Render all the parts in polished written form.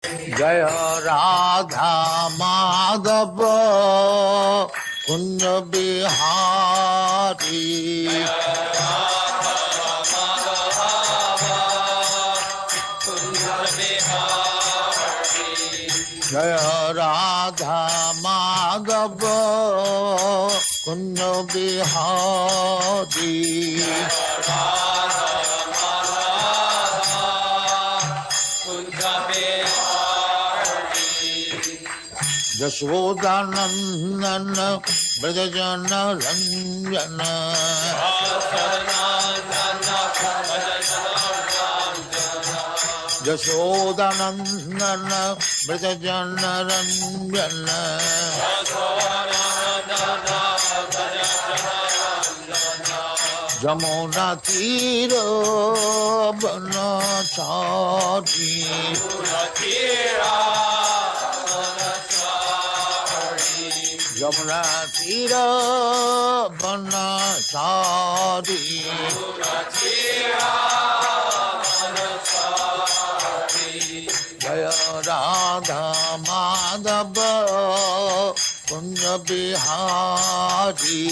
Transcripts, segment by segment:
जय राधा माधव कुंज बिहारी। जय राधा माधव कुंज बिहारी। यशोदानंदन ब्रजजन रंजन। यशोदानंदन ब्रजजन रंजन। जमुना तीर बनचारी। यमुना तीर बनचारी। जय राधा माधव कुंज बिहारी।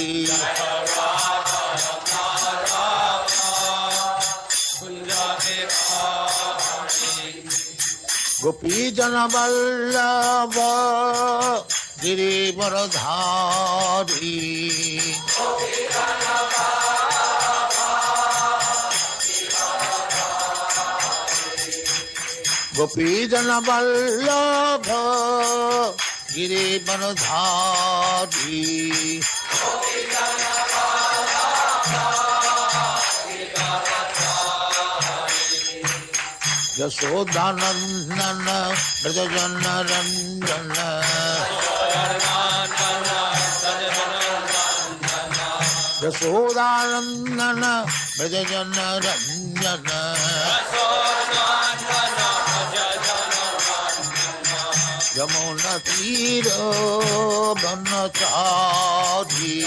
गोपी जन वल्लभ गिरिवरधारी। गोपी जन वल्लभ गिरिवरधारी। यशोदानंदन ब्रजजन रंजन। यशोदानंदन ब्रजजन रंजन। यमुना तीर बनचारी।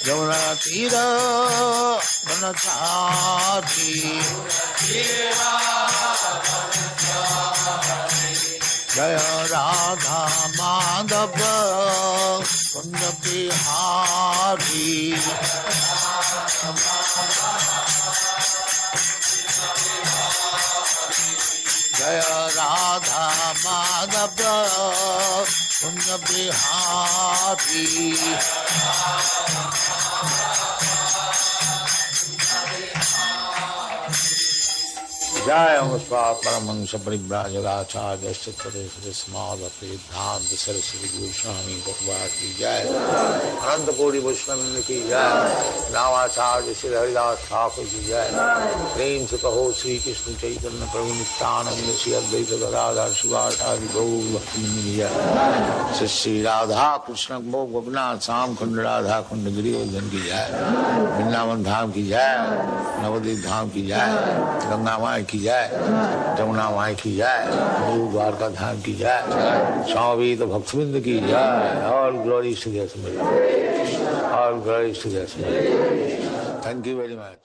यमुना तीर बनचारी। जय राधा माधव कुंज बिहारी। जय राधा माधव कुंज बिहारी। जय परमहंस परिव्राजकाचार्य सिद्धांत सरस्वती गोस्वामी भगवान की जय। अनंत कोटि वैष्णव की जय। रामाचार्य श्री हरिदास ठाकुर की जय। प्रेम से कहो श्री कृष्ण चैतन्य प्रभु नित्यानंद श्री अद्वैत गदाधर शिवाचार्य गौर भक्तवृंद की जय। श्री श्री राधा कृष्ण गोपनाथ श्याम कुंड राधा कुंड गिरिवर्धन की जय। वृंदावन धाम की जय। नवद्वीप धाम की जय। गंगा माई की जय। जमुना माई की जय। गुरु द्वारका धाम की जय। स्वामी तो भक्तवृंद की जय। और ग्लोरी टू द स्मृति। और glory to the Smriti. Thank you very much.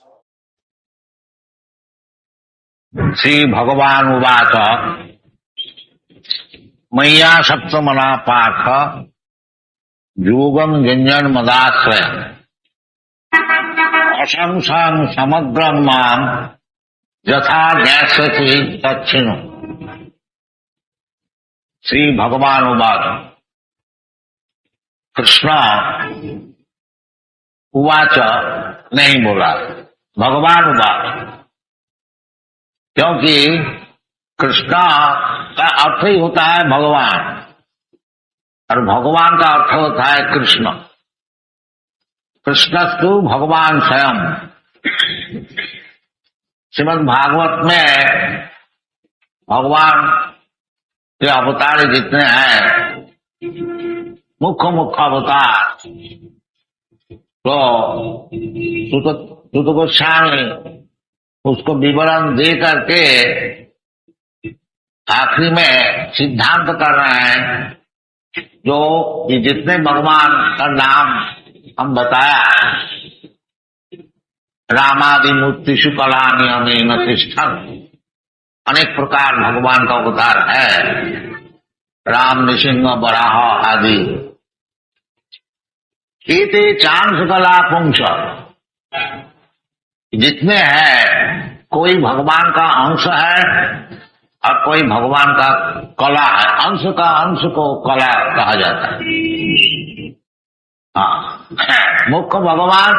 श्री भगवान उवाच मय्या सप्तमना पार्थ योगं युञ्जन मदाश्रय अशंसां समग्रं मां यथा ज्ञास्यति तच्छृणु। श्री भगवान उवाच कृष्ण उवाच नहीं बोला, भगवान उवाच, क्योंकि कृष्ण का अर्थ ही होता है भगवान और भगवान का अर्थ होता है कृष्ण। कृष्णस्तु भगवान स्वयं। श्रीमद् भागवत में भगवान के अवतार जितने हैं, मुख्य मुख्य अवतार, तो सूत गोस्वामी उसको विवरण दे करके आखिरी में सिद्धांत कर रहे हैं जो ये जितने भगवान का नाम हम बताया रामादि मूर्तिषु कला नियमेन तिष्ठन्। अनेक प्रकार भगवान का अवतार है, राम, नृसिंह, वराह आदि। एते चांस कला पुंस, जितने हैं कोई भगवान का अंश है और कोई भगवान का कला है। अंश का अंश को कला कहा जाता है। हाँ, मुख्य भगवान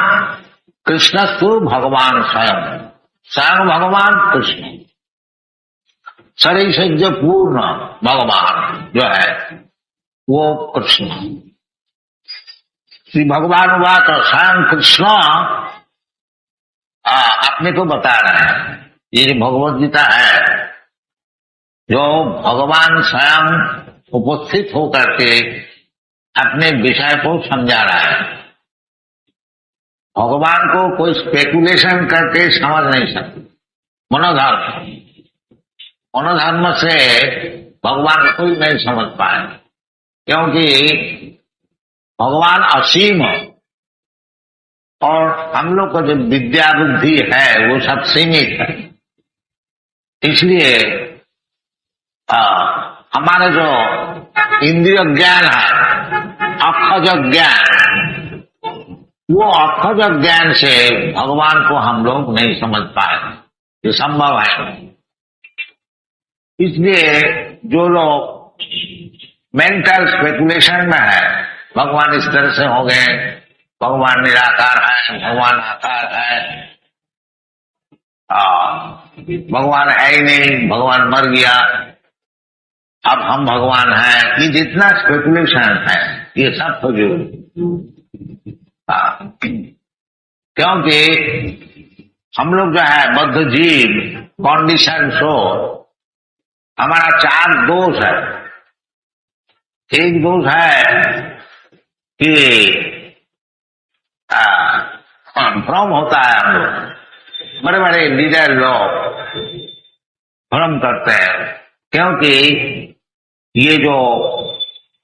कृष्णस्तु भगवान स्वयं, स्वयं भगवान कृष्ण, शरीर से जो पूर्ण भगवान जो है वो कृष्ण। श्री भगवान हुआ तो स्वयं कृष्ण अपने को बता रहे हैं। ये जो भगवद गीता है, जो भगवान स्वयं उपस्थित होकर के अपने विषय को समझा रहा है। भगवान को कोई स्पेकुलेशन करके समझ नहीं सकते। मनोधर्म से भगवान कोई नहीं समझ पाए, क्योंकि भगवान असीम और हम लोग का जो विद्या बुद्धि है वो सब सीमित है। इसलिए हमारा जो इंद्रिय ज्ञान है, अक्षज ज्ञान, वो अक्षज ज्ञान से भगवान को हम लोग नहीं समझ पाए। ये संभव है। इसलिए जो लोग मेंटल स्पेकुलेशन में है, भगवान इस तरह से हो गए, भगवान निराकार है, भगवान आकार है, भगवान है ही नहीं, भगवान मर गया, अब हम भगवान हैं, ये जितना स्पेकुलेशन है ये सब फजूल। क्योंकि हम लोग जो है बद्ध जीव, कंडीशन शो, हमारा 4 दोष है। एक दोष है कि भ्रम होता है। हम लोग बड़े बड़े लीडर लोग भ्रम करते हैं, क्योंकि ये जो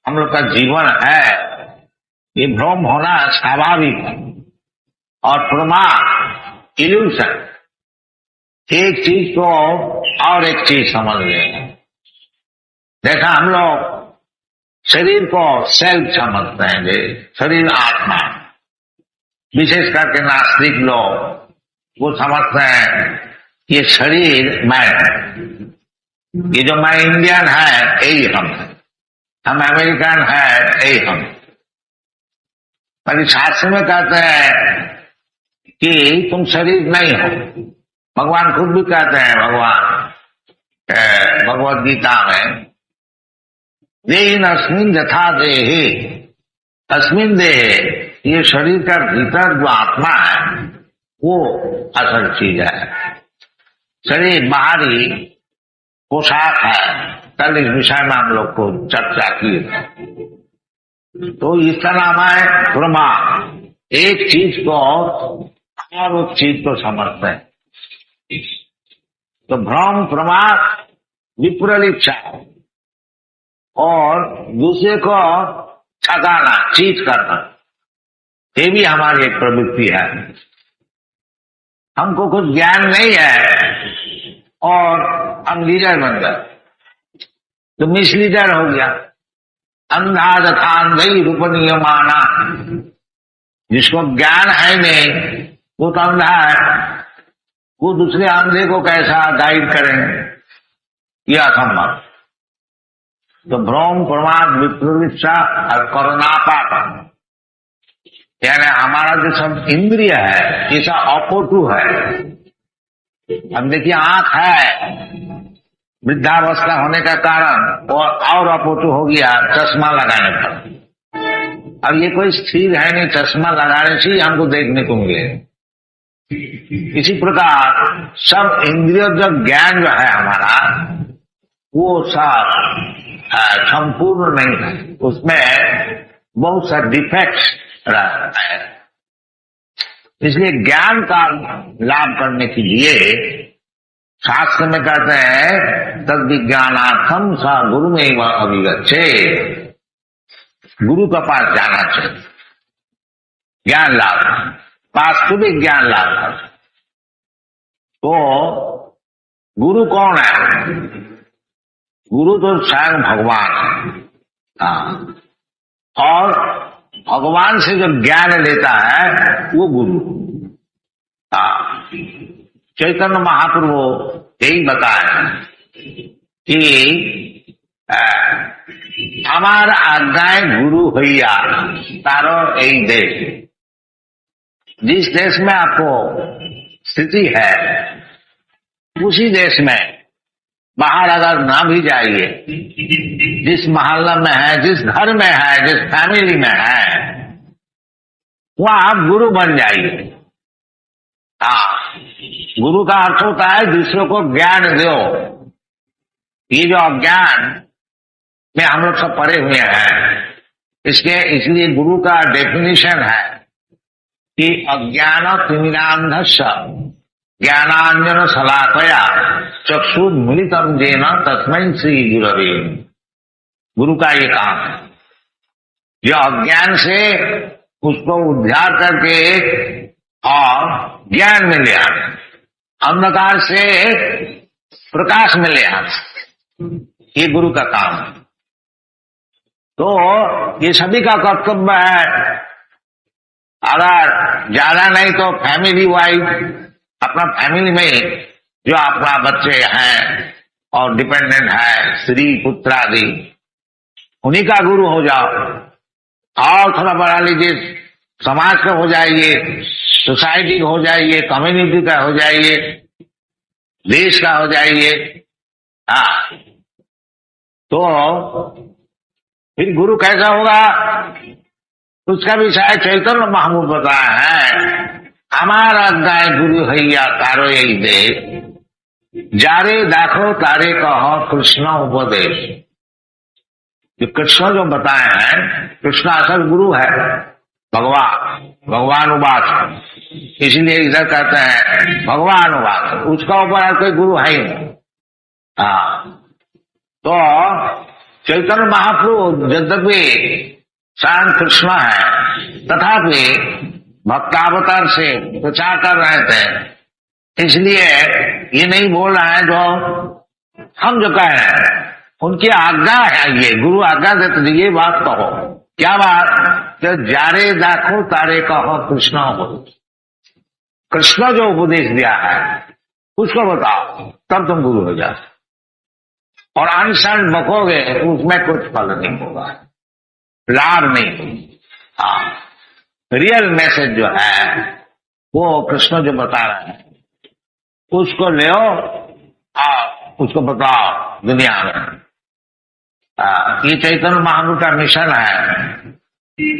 हम लोग का जीवन है ये भ्रम होना स्वाभाविक है। और प्रमाद, इल्यूशन, एक चीज को और एक चीज समझ लें। देखा, हम लोग शरीर को सेल्फ समझते हैं, शरीर आत्मा। विशेष करके नास्तिक लोग वो समझते हैं ये शरीर मैं है। ये जो मैं इंडियन है यही हम अमेरिकन है यही हम। पर शास्त्र में कहते हैं कि तुम शरीर नहीं हो। भगवान खुद भी कहते हैं, भगवद गीता में, देहिन अस्मिन यथा देहे अस्मिन देहे, ये शरीर का भीतर जो आत्मा है वो असल चीज है। शरीर बाहरी पोशाक है। कल इस विषय में हम लोग को चर्चा की। तो इसका नाम है प्रमाद। एक चीज को और उस चीज को समझते हैं। तो भ्रम, प्रमाद, विपरीत और दूसरे को ठगाना, चीट करना, ये भी हमारी एक प्रवृत्ति है। हमको कुछ ज्ञान नहीं है और हम लीडर बन गए तो मिसलीडर हो गया। अंधा तथा अंधई रूपनीय माना, जिसको ज्ञान है नहीं वो तो अंधा है, वो दूसरे अंधे को कैसा गाइड करेंगे, यह असंभव। तो भ्रम, प्रमाद, विपरीत और करुणापात, यानी हमारा जो सब इंद्रिय है ये सब अपोटू है। अब देखिए, आंख है, वृद्धावस्था होने का कारण और अपोटू हो गया चश्मा लगाने पर। अब ये कोई स्थिर है नहीं, चश्मा लगाने से ही हमको देखने को मिले। इसी प्रकार सब इंद्रिय जो ज्ञान जो है हमारा वो सब संपूर्ण नहीं है, उसमें बहुत सा डिफेक्ट्स रहता है। इसलिए ज्ञान का लाभ करने के लिए शास्त्र में कहते हैं तद विज्ञानार्थम सा गुरु में अभिगच्छे, गुरु का पास जाना चाहिए। ज्ञान लाभ, वास्तविक ज्ञान लाभ। तो गुरु कौन है? गुरु तो स्वयं भगवान है। हाँ, और भगवान से जो ज्ञान लेता है वो गुरु। हाँ, चैतन्य महाप्रभु यही बताए कि हमार आज्ञाएं गुरु हैया तारो यही देश। जिस देश में आपको स्थिति है उसी देश में बाहर अगर ना भी जाइए, जिस मोहल्ला में है, जिस घर में है, जिस फैमिली में है, वहां आप गुरु बन जाइए। हाँ, गुरु का अर्थ होता है दूसरों को ज्ञान दो। ये जो अज्ञान में हम लोग सब पड़े हुए हैं, इसलिए गुरु का डेफिनेशन है कि अज्ञान तिमिरांधस्य ज्ञानांजन शलाकया चक्षुर्मिलितं येन तस्मै श्री गुरवे। गुरु का ये काम है, जो अज्ञान से उसको उद्धार करके और ज्ञान में ले आना, अंधकार से प्रकाश में ले आना, ये गुरु का काम है। तो ये सभी का कर्तव्य है। अगर ज्यादा नहीं तो फैमिली वाइज अपना फैमिली में जो अपना बच्चे हैं और डिपेंडेंट है, स्त्री पुत्र आदि, उन्हीं का गुरु हो जाओ। और थोड़ा बढ़ा लीजिए, समाज का हो जाइए, सोसाइटी का हो जाइए, कम्युनिटी का हो जाइए, देश का हो जाइए। हाँ, तो फिर गुरु कैसा होगा उसका भी शायद चैतन्य महाप्रभु बताया है। हमारा गाय गुरु हैया तारो यही दे, जारे दाखो तारे कहो कृष्ण उपदेश। जो कृष्ण जो बताए हैं, कृष्ण असल गुरु है, भगवान उवाच, इसलिए इधर कहते हैं भगवान उवाच, उसका ऊपर कोई गुरु है ही नहीं। हाँ, तो चैतन्य महाप्रभु यद्यपि स्वयं कृष्ण है, तथापि भक्तावतार से प्रचार कर रहे थे, इसलिए ये नहीं बोल रहे हैं जो हम जो कह रहे हैं, उनकी आज्ञा है। ये गुरु आज्ञा देते, ये बात कहो। क्या बात? कि जारे दाखो तारे कहो कृष्ण उपदेश। कृष्ण जो उपदेश दिया है उसको बताओ, तब तुम गुरु हो जाओ। और अनशन बकोगे उसमें कुछ फल नहीं होगा, लाभ नहीं। हाँ, रियल मैसेज जो है वो कृष्ण जो बता रहे हैं उसको ले और उसको बताओ दुनिया में। ये चैतन्य महाप्रभु का मिशन है कि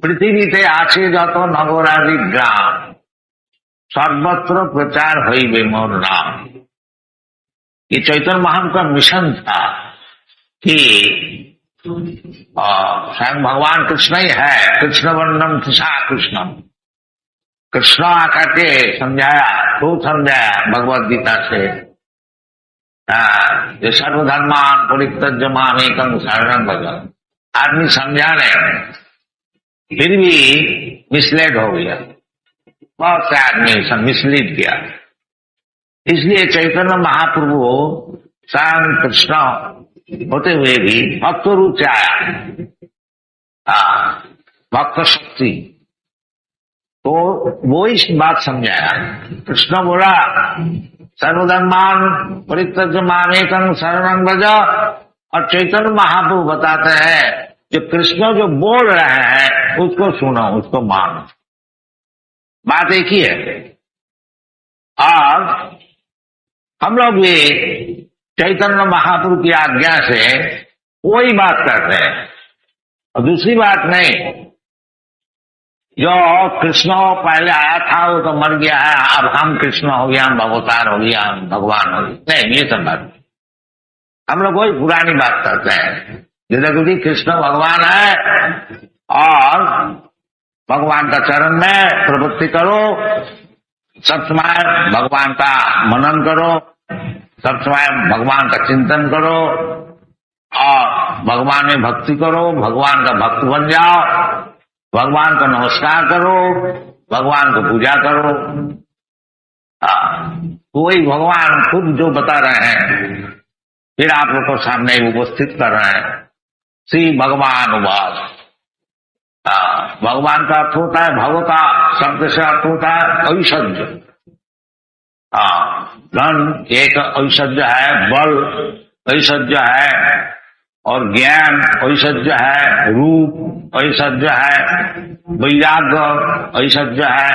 पृथ्वी से आछे जातो नगरादि ग्राम सर्वत्र प्रचार हईबे मोर नाम। ये चैतन्य महाप्रभु का मिशन था कि स्वयं भगवान कृष्ण ही है, कृष्ण वर्णम कृष्णा कृष्णम। कृष्ण आकर के समझाया, खूब समझाया भगवद गीता से, जो सर्वधर्मान परित्यज्य मामेकं शरणं भज। आदमी समझा नहीं, फिर भी मिसलेड हो गया, बहुत से आदमी मिसलीड किया। इसलिए चैतन्य महाप्रभु स्वयं कृष्ण होते हुए भी भक्त रूप से आया, भक्त शक्ति। तो वो इस बात समझाया। कृष्ण बोला सर्वधर्मान परित्यज्य मामेकं शरणं भज, और चैतन्य महाप्रभु बताते हैं जो कृष्ण जो बोल रहे हैं उसको सुनो, उसको मानो। बात एक ही है। और हम लोग भी चैतन्य महाप्रभु की आज्ञा से वही बात करते हैं, और दूसरी बात नहीं। जो कृष्ण पहले आया था वो तो मर गया है, अब हम कृष्ण हो गया, हम अवतार हो गया, हम भगवान हो गया, नहीं, ये सब बात नहीं। हम लोग वही पुरानी बात करते हैं, जैसे क्योंकि कृष्ण भगवान है और भगवान का चरण में प्रवृत्ति करो, सब समय भगवान का मनन करो, सब समय भगवान का चिंतन करो और भगवान में भक्ति करो, भगवान का भक्त बन जाओ, भगवान को नमस्कार करो, भगवान को पूजा करो। वही भगवान खुद जो बता रहे हैं, फिर आप लोग को सामने उपस्थित कर रहे हैं। श्री भगवान उवाच। भगवान का अर्थ होता है, भगवता शब्द से अर्थ होता है ऐश्वर्य। धन एक ऐश्वर्य है, बल ऐश्वर्य है, और ज्ञान ऐश्वर्य है, रूप ऐश्वर्य है, वैराग्य ऐश्वर्य है,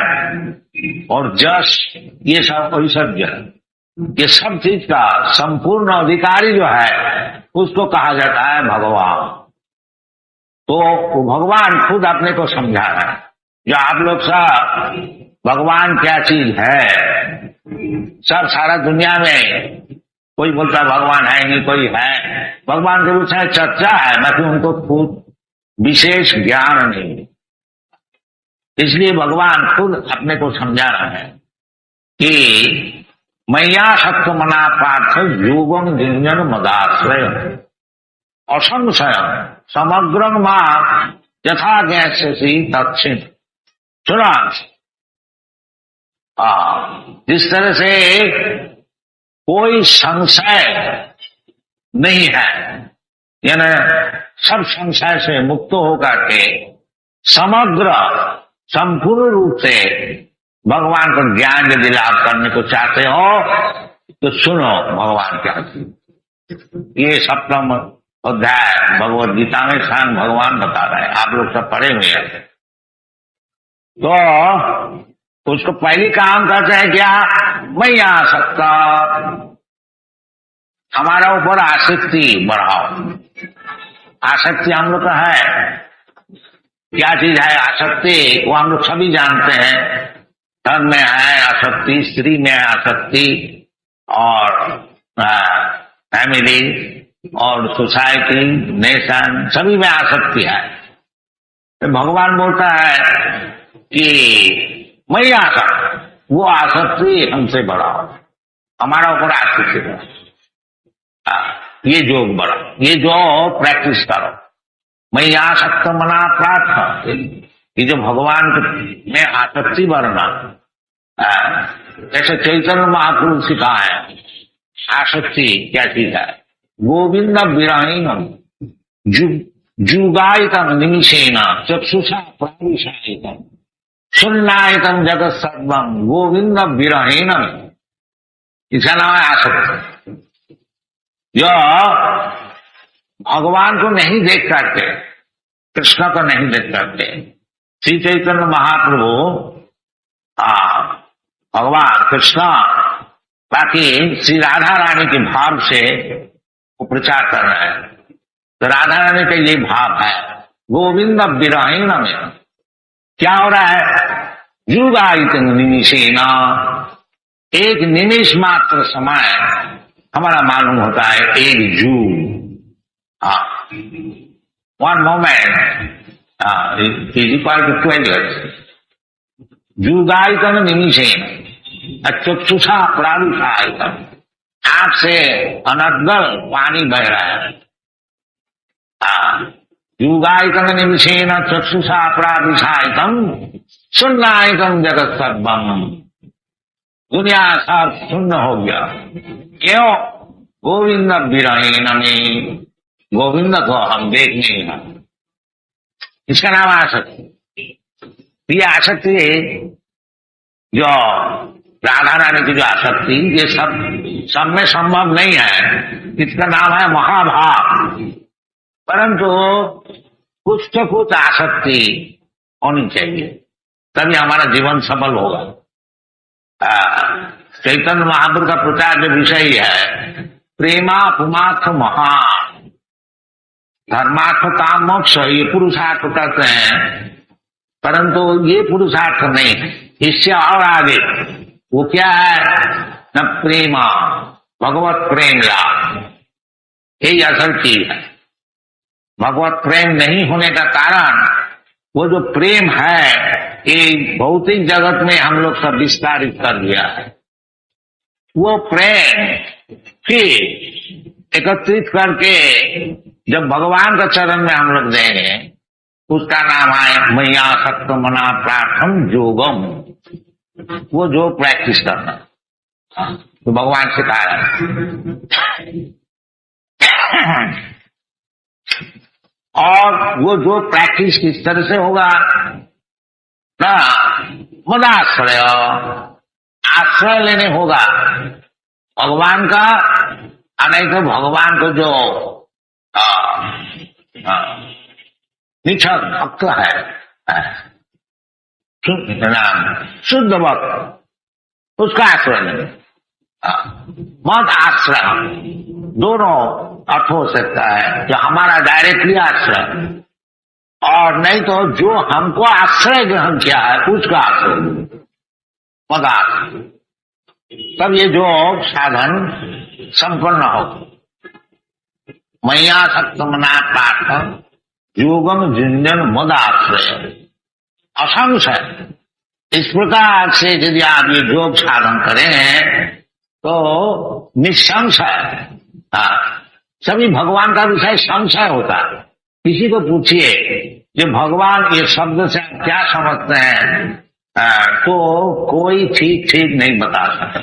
और जश, ये सब ऐश्वर्य है। ये सब चीज का संपूर्ण अधिकारी जो है उसको कहा जाता है भगवान। तो वो भगवान खुद अपने को समझा रहा है। जो आप लोग सब भगवान क्या चीज है, सब सारा दुनिया में कोई बोलता भगवान है नहीं, कोई है, भगवान के विषय चर्चा है, बाकी उनको खुद विशेष ज्ञान नहीं। इसलिए भगवान खुद अपने को समझा रहे हैं कि मैया सत्य मना पार्थ योगम जिंजन मदाश्रय असंशय समग्र मां यथा ज्ञास्यसि दक्षिण। सुना, जिस तरह से कोई संशय नहीं है, यानी सब संशय से मुक्त होकर के समग्र संपूर्ण रूप से भगवान को ज्ञान यदि लाभ करने को चाहते हो तो सुनो भगवान क्या। ये सप्तम अध्याय भगवद गीता में स्वयं भगवान बता रहे हैं, आप लोग सब पढ़े हुए हैं। तो उसको पहली काम करते हैं क्या, मैं आ सकता, हमारा ऊपर आसक्ति बढ़ाओ। आसक्ति हम लोग का है, क्या चीज है आसक्ति, वो हम लोग सभी जानते हैं। धन में है आसक्ति, स्त्री में है आसक्ति, और फैमिली और सोसाइटी, नेशन, सभी में आसक्ति है। तो भगवान बोलता है कि मैं आसक्ति, वो आसक्ति हमसे बढ़ाओ, हमारा ऊपर आसक्ति बढ़ाओ, ये योग बढ़ाओ, ये जो प्रैक्टिस करो। मैं आसक्त मना प्रार्थ, ये जो भगवान में आसक्ति बढ़ना, जैसे चैतन्य महाप्रभु सिखाए आसक्ति क्या चीज है। गोविंद विरहीनम जुगायितम निमिषेण चक्षुषा प्राविशायितम सुन्नायितम जगत सर्वम गोविंद विरहीनम, इसका नाम है आसक्ति। जो भगवान को नहीं देख करते, कृष्ण को नहीं देख करते, श्री चैतन्य महाप्रभु भगवान कृष्ण बाकी श्री राधा रानी के भाव से वो प्रचार कर रहे हैं। तो राधा रानी का ये भाव है, गोविंद विरहीन में क्या हो रहा है, युगायित निमिषेण, एक निमिष मात्र समय हमारा मालूम होता है, एक युग, one moment is equal to 12 years। युगायतन निमिषेण चक्षुषा प्राविशायितम, आंख से अनर्गल पानी बह रहा है। युगायतन निमिषेण चक्षुषा प्राविशायितम सुन्नायितम जगत सर्वम, दुनिया सब शून्य हो गया। क्यों, गोविंद विरहीन में, गोविंद को हम देख नहीं है, इसका नाम आसक्ति। ये आसक्ति जो राधा रानी की जो आसक्ति, ये सब में संभव नहीं है, इसका नाम है महाभाव। परंतु कुछ तो कुछ आसक्ति होनी चाहिए, तभी हमारा जीवन सफल होगा। चैतन्य महाप्रभु का प्रचार जो विषय है, प्रेमा पुमार्थ महान धर्मार्थ काम मोक्ष, ये पुरुषार्थ कहते हैं, परंतु ये पुरुषार्थ नहीं, इससे और आगे वो क्या है, न प्रेमा, भगवत प्रेम लाभ, यही असल चीज है। भगवत प्रेम नहीं होने का कारण, वो जो प्रेम है ये भौतिक जगत में हम लोग सब विस्तारित कर दिया है। वो प्रेम फिर एकत्रित करके जब भगवान का चरण में हम लोग देंगे, उसका नाम है मैया सत्य मना प्रार्थम योगम, वो जो प्रैक्टिस करना। तो भगवान सिखा रहे हैं। और वो जो प्रैक्टिस किस तरह से होगा ना, मदाश्रय, आश्रय लेने होगा भगवान का, नहीं तो भगवान को जो निछक भक्त है, शुद्ध भक्त, उसका आश्रय लेने। मत आश्रय दोनों अर्थ हो सकता है, जो हमारा डायरेक्टली आश्रय, और नहीं तो जो हमको आश्रय ग्रहण किया है उसका आश्रय मत आश्रय। तब ये जो साधन संपन्न हो। मैया सप्तमना पाठ योगम जिंजन मद आश्रय असंशय। इस प्रकार से यदि आप ये योग साधन करें तो निसंशय, सभी भगवान का विषय संशय होता है। किसी को पूछिए जो भगवान ये शब्द से क्या समझते हैं, तो कोई ठीक नहीं बता सकता,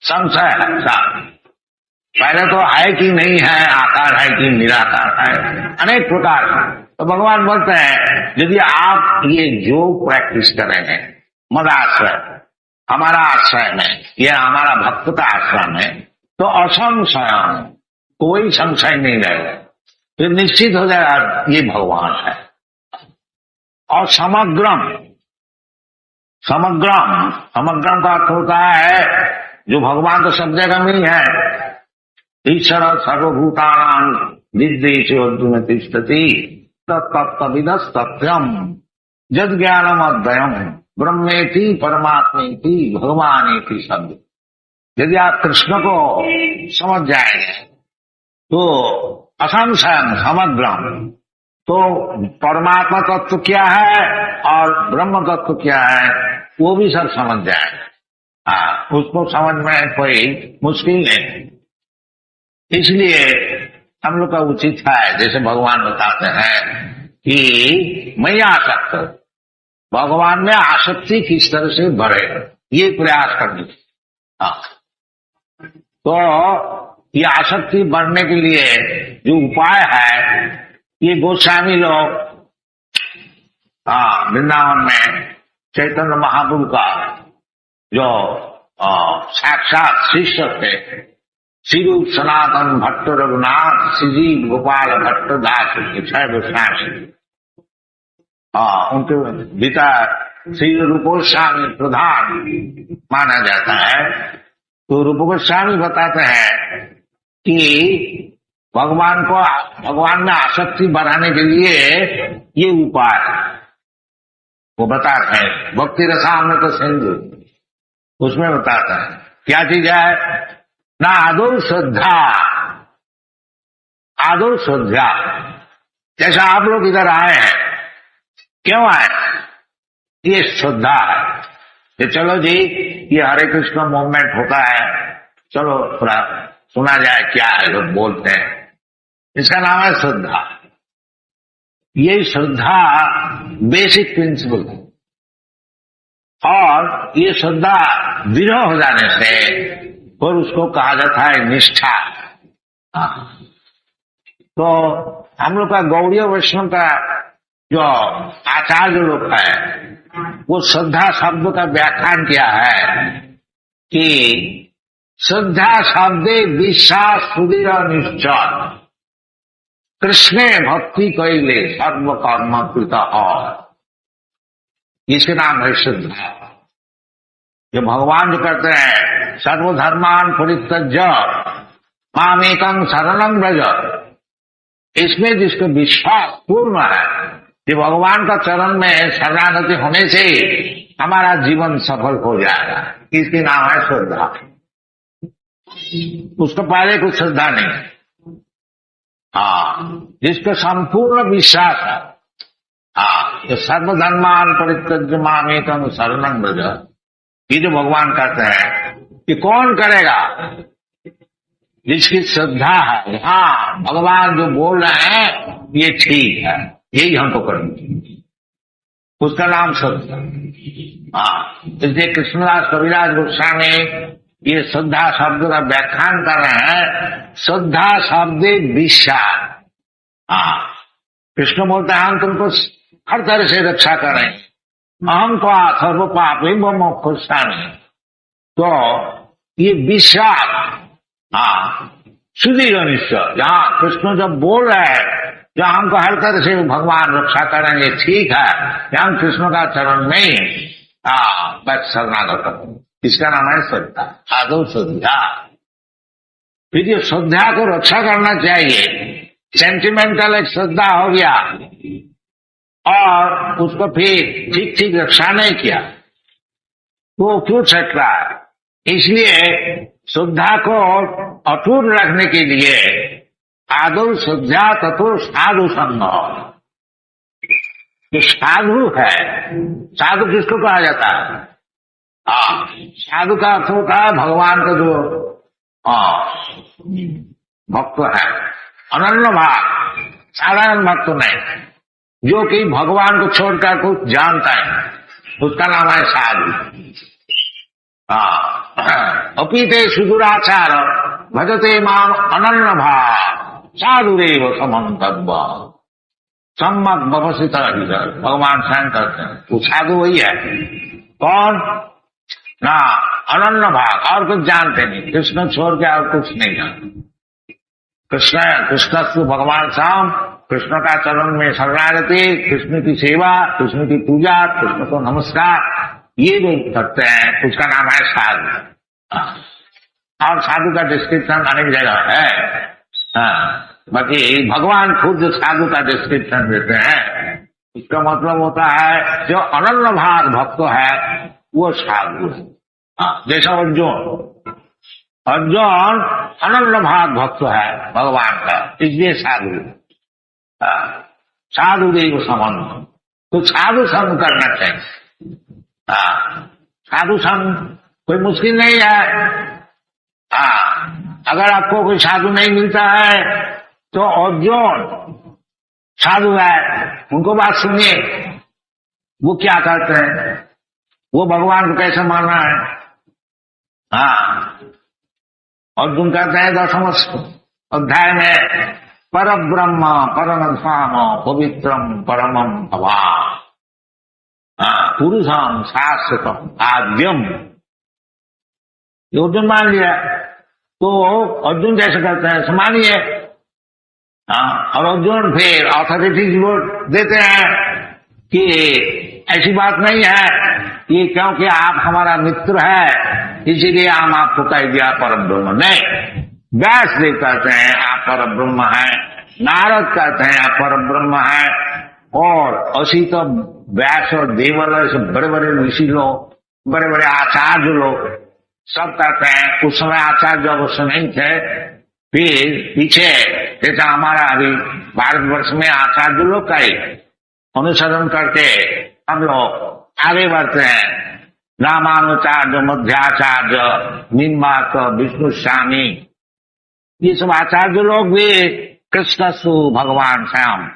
संशय है साहब। पहले तो है कि नहीं है, आकार है कि निराकार है, अनेक प्रकार का। तो भगवान बोलते हैं यदि आप ये योग प्रैक्टिस करेंगे मदाश्रय, हमारा आश्रय में, यह हमारा भक्त का आश्रय में, तो असंशय, कोई संशय नहीं रहेगा, फिर निश्चित हो जाएगा ये भगवान है। और समग्रम का अर्थ होता है जो भगवान तो सब जगह में ही है। ईश्वर सर्वभूतानां निर्देशो अर्जुन तिष्ठति तत्तत्विदस् तथ्यम जद ज्ञानम अद्वयम ब्रह्मेति परमात्मेति भगवानेति शब्द। यदि आप कृष्ण को समझ जाएंगे तो असंशय समग्रम, तो परमात्मा तत्व क्या है और ब्रह्म तत्व क्या है वो भी सब समझ जाए। उसको समझ में कोई मुश्किल नहीं। इसलिए हम लोग का उचित है, जैसे भगवान बताते हैं कि मैं आसक्त, भगवान में आसक्ति किस तरह से बढ़े ये प्रयास करनी। तो ये आसक्ति बढ़ने के लिए जो उपाय है, ये गोस्वामी लोग वृंदावन में चैतन्य महाप्रभु का जो साक्षात शिष्य थे, श्री रूप सनातन भट्ट रघुनाथ श्रीजीव गोपाल भट्ट दास छह गोस्वामी, उनके भीतर श्री रूप गोस्वामी प्रधान माना जाता है। तो रूप गोस्वामी बताते हैं कि भगवान में आसक्ति बढ़ाने के लिए ये उपाय वो बताते हैं। भक्ति रसामृत सिंधु उसमें बताता है क्या चीज है ना, आदो श्रद्धा। जैसा आप लोग इधर आए हैं, क्यों आए? ये श्रद्धा है कि चलो जी ये हरे कृष्ण मूवमेंट होता है, चलो थोड़ा सुना जाए क्या है लोग बोलते हैं, इसका नाम है श्रद्धा। ये श्रद्धा बेसिक प्रिंसिपल है, और ये श्रद्धा दृढ़ हो जाने से और उसको कहा जाता है निष्ठा। तो हम लोग का गौड़ीय वैष्णव का जो आचार्य लोग है वो श्रद्धा शब्द का व्याख्यान किया है कि श्रद्धा शब्दे विश्वास सुदृढ़ निश्चय कृष्णे भक्ति कैले सर्व कर्म कृता। इसके नाम है श्रद्धा। जो भगवान जो करते हैं सर्वधर्मान परित्यज्य मामेकं शरणं व्रज, इसमें जिसको विश्वास पूर्ण है कि भगवान का चरण में शरणागति होने से हमारा जीवन सफल हो जाएगा, इसकी नाम है श्रद्धा। उसको पहले कुछ श्रद्धा नहीं। जिसको संपूर्ण विश्वास है, जो सर्वधर्मान परित्यज्य मामेकं शरणं व्रज, ये जो भगवान कहते हैं कि कौन करेगा? जिसकी श्रद्धा है, हाँ भगवान जो बोल रहे हैं ये ठीक है, यही हमको करना, उसका नाम श्रद्धा। इसलिए कृष्णदास कविराज गोस्वामी ये श्रद्धा शब्द का व्याख्यान कर रहे हैं। श्रद्धा शब्द विश्वास। हाँ, कृष्ण बोलते हैं हम तुमको हर तरह से रक्षा करें, अहम तो सर्व पापी मोक्षामि। तो ये विश्वास, हाँ, सुधीर निश्चय, जहाँ कृष्ण जब बोल रहे हैं जो हमको हर तरह से भगवान रक्षा करेंगे, ठीक है, हम कृष्ण का चरण में बस शरणागत, इसका नाम है श्रद्धा, आदौ श्रद्धा। फिर ये श्रद्धा को रक्षा करना चाहिए। सेंटिमेंटल एक श्रद्धा हो गया और उसको फिर ठीक ठीक रक्षा नहीं किया तो क्यों छट रहा है। इसलिए श्रद्धा को अटूट रखने के लिए आदौ श्रद्धा तथो साधु संग। जो साधु है, साधु किसको कहा जाता है? साधु का अर्थ होता है भगवान का जो भक्त है, अनन्य भाव, साधारण भक्त नहीं, जो कि भगवान को छोड़कर कुछ जानता है, उसका नाम है साधु। अपीते सुदुराचार भजते माम अनन्य भाव साधुरेव समन्तव्य सम्मक बवसित। भगवान स्वयं करते हैं, वो साधु वही है। कौन? ना अनन्य भाव, और कुछ जानते नहीं, कृष्ण छोड़ के और कुछ नहीं जानते। कृष्ण तो भगवान शाम, कृष्ण का चरण में शरणागति, कृष्ण की सेवा, कृष्ण की पूजा, कृष्ण को नमस्कार, ये जो करते हैं उसका नाम है साधु। और साधु का डिस्क्रिप्शन अनेक जगह है। बाकी भगवान खुद जो साधु का डिस्क्रिप्शन देते हैं, इसका मतलब होता है जो अनन्य भाव भक्त है वो साधु है। जैसा अर्जुन अनन्य भाव भक्त है भगवान का, इसलिए साधु। साधु देव संबंध, तो साधु संग करना चाहिए। साधु संग कोई मुश्किल नहीं है। अगर आपको कोई साधु नहीं मिलता है तो अर्जुन साधु है, उनको बात सुनिए, वो क्या करते हैं, वो भगवान को कैसे मानना है। अर्जुन कहते हैं 10वें अध्याय में, पर ब्रह्म परमधाम पवित्रम परमम भवान पुरुषम शाश्वतम आद्यम। अर्जुन मान लिया तो अर्जुन जैसे करते हैं मानिए। और अर्जुन फिर अथॉरिटी वोट देते हैं कि ऐसी बात नहीं है, ये क्योंकि आप हमारा मित्र है इसीलिए हम आपको कह दिया परम ब्रह्म। नहीं, व्यासदेव कहते हैं आप परम ब्रह्म हैं, नारद कहते हैं आप परम ब्रह्म हैं, और असी तो व्यास और देवल ऐसे बड़े बड़े ऋषि लोग, बड़े बड़े आचार्य लोग सब कहते हैं। उस समय आचार्य अवश्य नहीं थे, फिर पीछे जैसा हमारा अभी भारतवर्ष में आचार्य लोग का ही अनुसरण करके हम लोग आगे बढ़ते हैं। रामानुचार्य, मध्याचार्य, निम्बाक, विष्णु स्वामी, ये सब आचार्य लोग भी कृष्ण सु भगवान श्याम।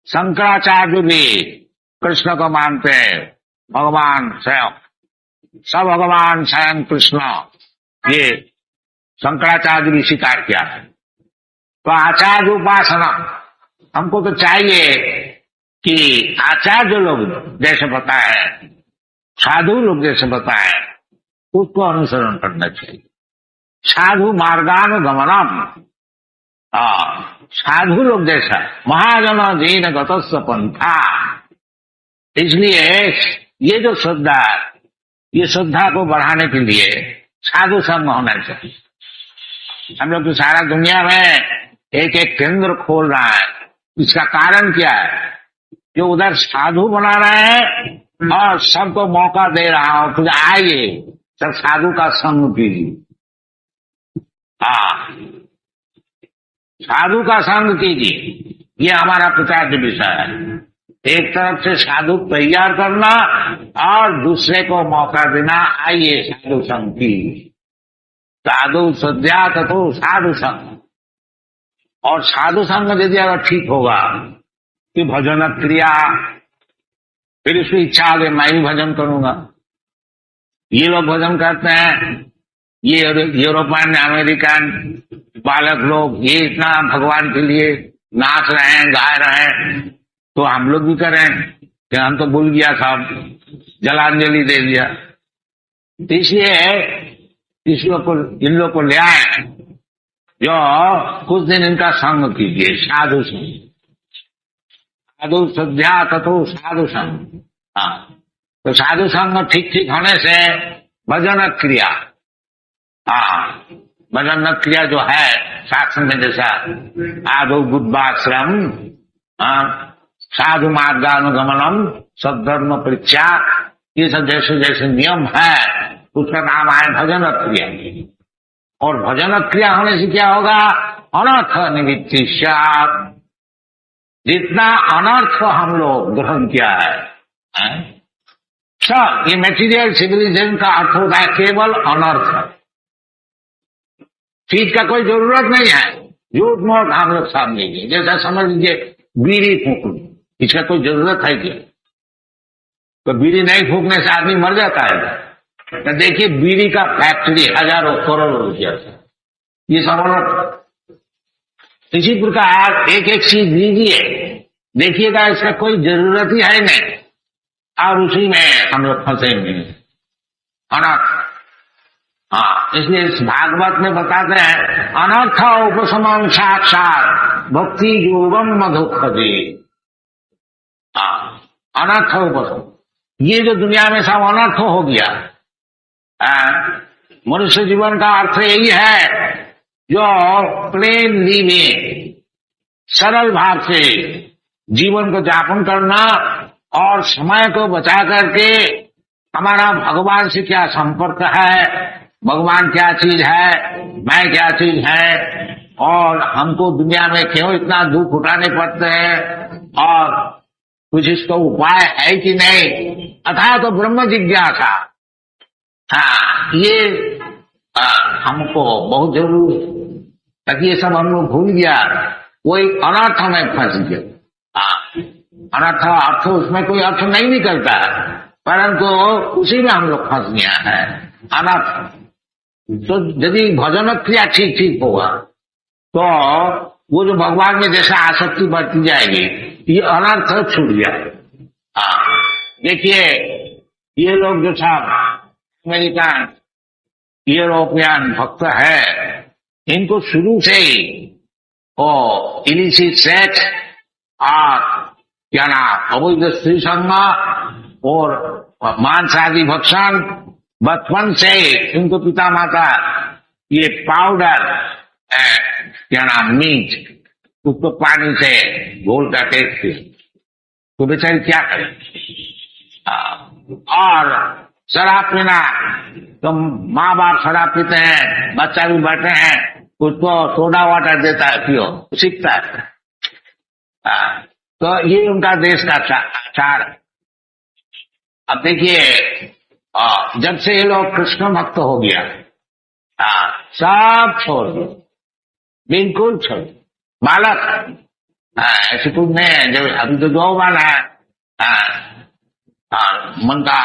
शंकराचार्य भी कृष्ण को मानते हैं भगवान स्वयं, सब भगवान स्वयं कृष्ण, ये शंकराचार्य भी स्वीकार किया है। तो आचार्य उपासना हमको तो चाहिए कि आचार्य लोग जैसे बताए, साधु लोग जैसे बताए, उसको अनुसरण करना चाहिए। साधु मार्गानुगमनम, साधु लोग जैसा महाजन दीन गतस्व पंथा। इसलिए ये जो श्रद्धा, ये श्रद्धा को बढ़ाने के लिए साधु संग होना चाहिए। हम लोग तो सारा दुनिया में एक एक केंद्र खोल रहा है, इसका कारण क्या है? जो उधर साधु बना रहे हैं और सबको मौका दे रहा हो, खुद आइए सब साधु का संग कीजिए। साधु का संग कीजिए, ये हमारा प्रचार विषय है। एक तरफ से साधु तैयार करना और दूसरे को मौका देना, आइए साधु संग की। साधु सद्या तथो साधु संग। और साधु संग यदि अगर ठीक होगा कि भजन क्रिया, फिर उसकी इच्छा आगे मैं भी भजन करूंगा। ये लोग भजन करते हैं ये यूरोपियन अमेरिकन बालक लोग ये इतना भगवान के लिए नाच रहे हैं, गा रहे हैं, तो हम लोग भी करें कि हम तो भूल गया था, जलांजलि दे दिया। तो इसलिए इन लोग को ले आए जो कुछ दिन इनका संग कीजिए, साधु संग, साधु सद्या तथो साधु संग। हाँ, तो साधु संग ठीक ठीक होने से भजन क्रिया, हाँ, भजन क्रिया जो है शास्त्र में जैसा आदो बुद्धाश्रम, साधु मार्गानुगमनम, सद्धर्म परीक्षा, ये सब जैसे जैसे नियम है उसका नाम है भजन क्रिया। और भजन क्रिया होने से क्या होगा? अनर्थ निवृत्ति। जितना अनर्थ हम लोग ग्रहण किया है सब, ये मेटीरियल सिविलाइजेशन का अर्थ होता है केवल अनर्थ। चीज का कोई जरूरत नहीं है, झूठ मूठ हम लोग सामने लीजिए। जैसा समझ लीजिए बीड़ी फूकनी, इसका कोई जरूरत है क्या? तो बीड़ी नहीं फूकने से आदमी मर जाता है। तो देखिए बीड़ी का फैक्ट्री हजारों करोड़ों रुपया से, ये सब। इसी प्रकार एक एक चीज लीजिए, देखिएगा इसका कोई जरूरत ही है नहीं, और उसी में हम लोग फंसेंगे, है ना। हाँ, इसलिए इस भागवत में बताते हैं अनर्थ उपशमन साक्षात भक्ति योगम मधुखदे। हाँ, अनर्थ उपशम, ये जो दुनिया में सब अनर्थ हो गया, मनुष्य जीवन का अर्थ यही है जो प्लेन लिविंग, सरल भाव से जीवन को यापन करना और समय को बचा करके हमारा भगवान से क्या संपर्क है, भगवान क्या चीज है, मैं क्या चीज है, और हमको दुनिया में क्यों इतना दुख उठाने पड़ते हैं, और कुछ इसका उपाय है कि नहीं, अथा तो ब्रह्म जिज्ञासा। हाँ, ये हमको बहुत जरूरी है, ताकि ये सब हम लोग भूल गया, कोई अनर्थ में फंस गया। अनर्थ अर्थ उसमें कोई अर्थ नहीं निकलता है, परंतु उसी में हम लोग फंस गया है, अनर्थ। तो यदि भजन क्रिया ठीक ठीक होगा तो वो जो भगवान में जैसा आसक्ति बढ़ती जाएगी, ये अनर्थ छूट जाएगा। देखिए ये लोग जो सब अमेरिकन यूरोपियन भक्त है, इनको शुरू से ही इलिसिट सेक्स और क्या नाम अवैध स्त्री संग और मांस आदि भक्षण, बचपन से इनको पिता माता ये पाउडर क्या नाम मीट उसको पानी से घोल कर टेस्ट, तो बेचारी क्या करे। और शराब पीना, तो माँ बाप शराब पीते हैं, बच्चा भी बैठे हैं, उसको सोडा वाटर देता है, पियो, सीखता है। तो ये उनका देश का आचार है। अब देखिए जब से ये लोग कृष्ण भक्त हो गया, सब छोड़ दो, बिल्कुल छोड़, बालक ऐसे कुछ नहीं है। जब अभी तो दो बाल है, मन का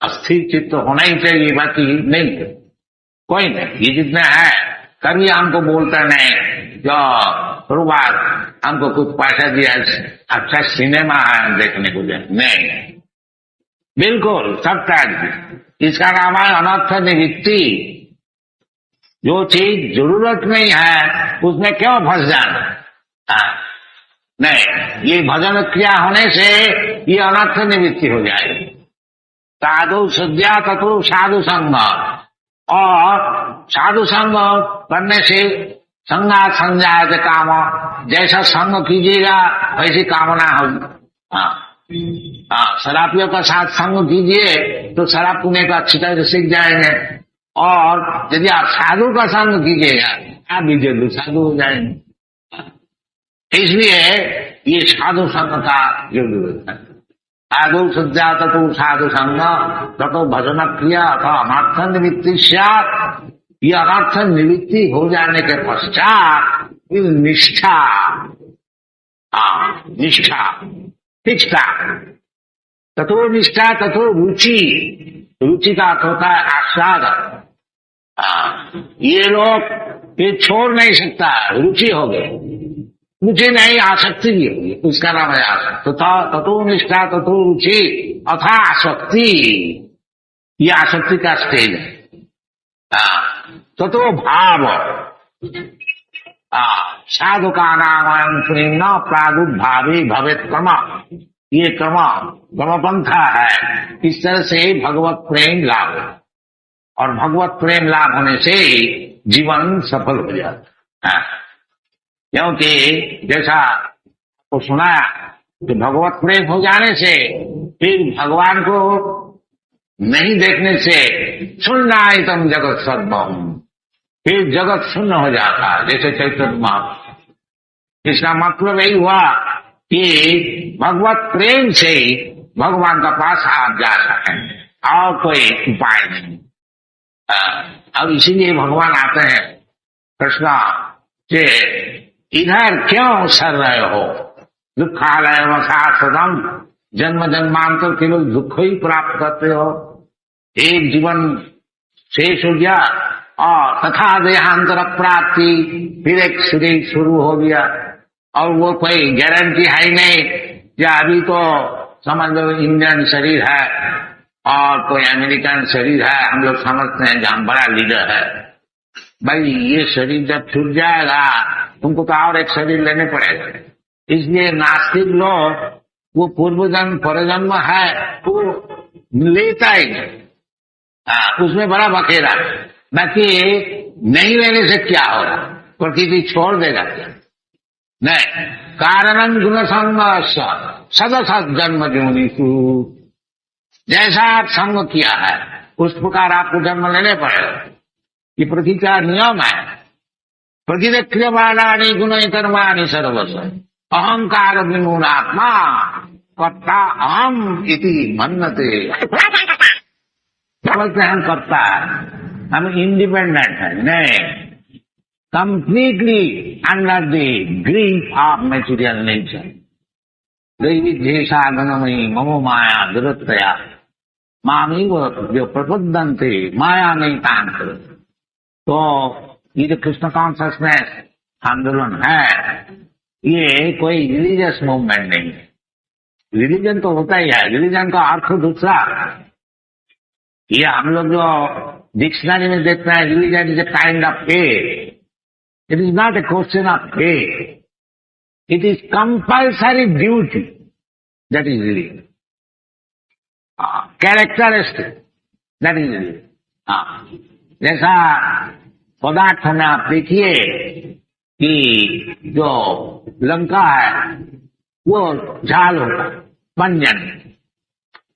अस्थिर चित्त तो होना ही चाहिए, बाकी नहीं कोई नहीं। ये जितने हैं कभी हमको बोलता नहीं जो शुरू बात हमको कुछ पैसा दिया, अच्छा सिनेमा है देखने को नहीं, बिल्कुल सब त्याग। इसका नाम है अनर्थ निवृत्ति। जो चीज जरूरत नहीं है उसमें क्यों फंस जाना। नहीं, ये भजन क्रिया होने से ये अनर्थ निवृत्ति हो जाएगी। साधु सद्या तथो साधु संग, और साधु संग करने से संगा संजात काम, जैसा संग कीजिएगा वैसी कामना होगी। शराबियों का साथ संग कीजिए तो शराब पीने का अच्छी तरह से सीख जाएंगे, और यदि आप साधु का संग कीजिएगा आप भी जरूर साधु हो जाएंगे। इसलिए ये साधु संग का जरूरत है। साधु सज्जा तथो साधु संग तथो भजन क्रिया अथवा अनर्थ निवृत्ति। ये अनर्थ निवृत्ति हो जाने के पश्चात निष्ठा, निष्ठा निष्ठा तथो निष्ठा तथो रुचि। रुचि का अर्थ होता है आस्वाद, ये लोग ये छोड़ नहीं सकता, रुचि हो गई, रुचि नहीं आसक्ति भी होगी, उसका नाम है आसक्ति। ततो निष्ठा ततो रुचि अथा आसक्ति, ये आसक्ति का स्टेज है। ततो भाव साधु का नाम प्रेम प्रादुर्भावी भवेत क्रम, ये क्रमपंथा है। इस तरह से भगवत प्रेम लाभ, और भगवत प्रेम लाभ होने से जीवन सफल हो जाता है। क्योंकि जैसा तो सुनाया कि भगवत प्रेम हो जाने से फिर भगवान को नहीं देखने से सुनना तुम जगत सर्वम, फिर जगत शून्य हो जाता है, जैसे चैतन्य महाप्रभु। इसका मतलब यही हुआ कि भगवत प्रेम से भगवान का पास आप जा सकेंगे, और कोई उपाय नहीं। अब इसीलिए भगवान आते हैं कृष्णा कि इधर क्यों सर रहे हो, दुखालय वसासदम, जन्म जन्मांतर के लोग दुख ही प्राप्त करते हो, एक जीवन शेष हो गया और तथा देहांतर प्राप्ति, फिर एक शरीर शुरू हो गया, और वो कोई गारंटी है नहीं कि अभी तो समझ लो इंडियन शरीर है और कोई अमेरिकन शरीर है, हम लोग समझते हैं कि हम बड़ा लीडर है। भाई ये शरीर जब छूट जाएगा तुमको तो और एक शरीर लेने पड़ेगा। इसलिए नास्तिक लोग वो पूर्व जन्म परजन्म है वो लेता ही नहीं, उसमें बड़ा बखेरा। बाकी नहीं लेने से क्या होगा, प्रकृति छोड़ देगा क्या? नहीं, कारणम गुण संग सदसत जन्म जोनिषु, जैसा आप संग किया है उस प्रकार आपको जन्म लेने पड़ेगा। ये प्रकृति का नियम है। प्रकृति क्रियमाणानि गुण कर्माणि सर्वस्व अहंकार विमूढ़ात्मा कर्ता अहम इति मन्यते। समझते हम करता है, हम इंडिपेंडेंट है, नहीं, completely under the grip of material nature. दैविध्येषा गणमयी ममो माया दुरतया मामी वो जो प्रबुद्धंते माया नहीं तांत। तो ये जो कृष्ण कॉन्शसनेस आंदोलन है ये कोई रिलीजियस मूवमेंट नहीं है। रिलीजन तो होता ही है, रिलीजन का अर्थ दूसरा। ये हम लोग जो डिक्शनरी में देखते हैं religion is a kind of faith, it is not a question of faith, it is compulsory duty, that is religion. Characteristic, that is religion. जैसा पदार्थ में आप देखिए कि जो लंका है वो झाल होता है, पंजन,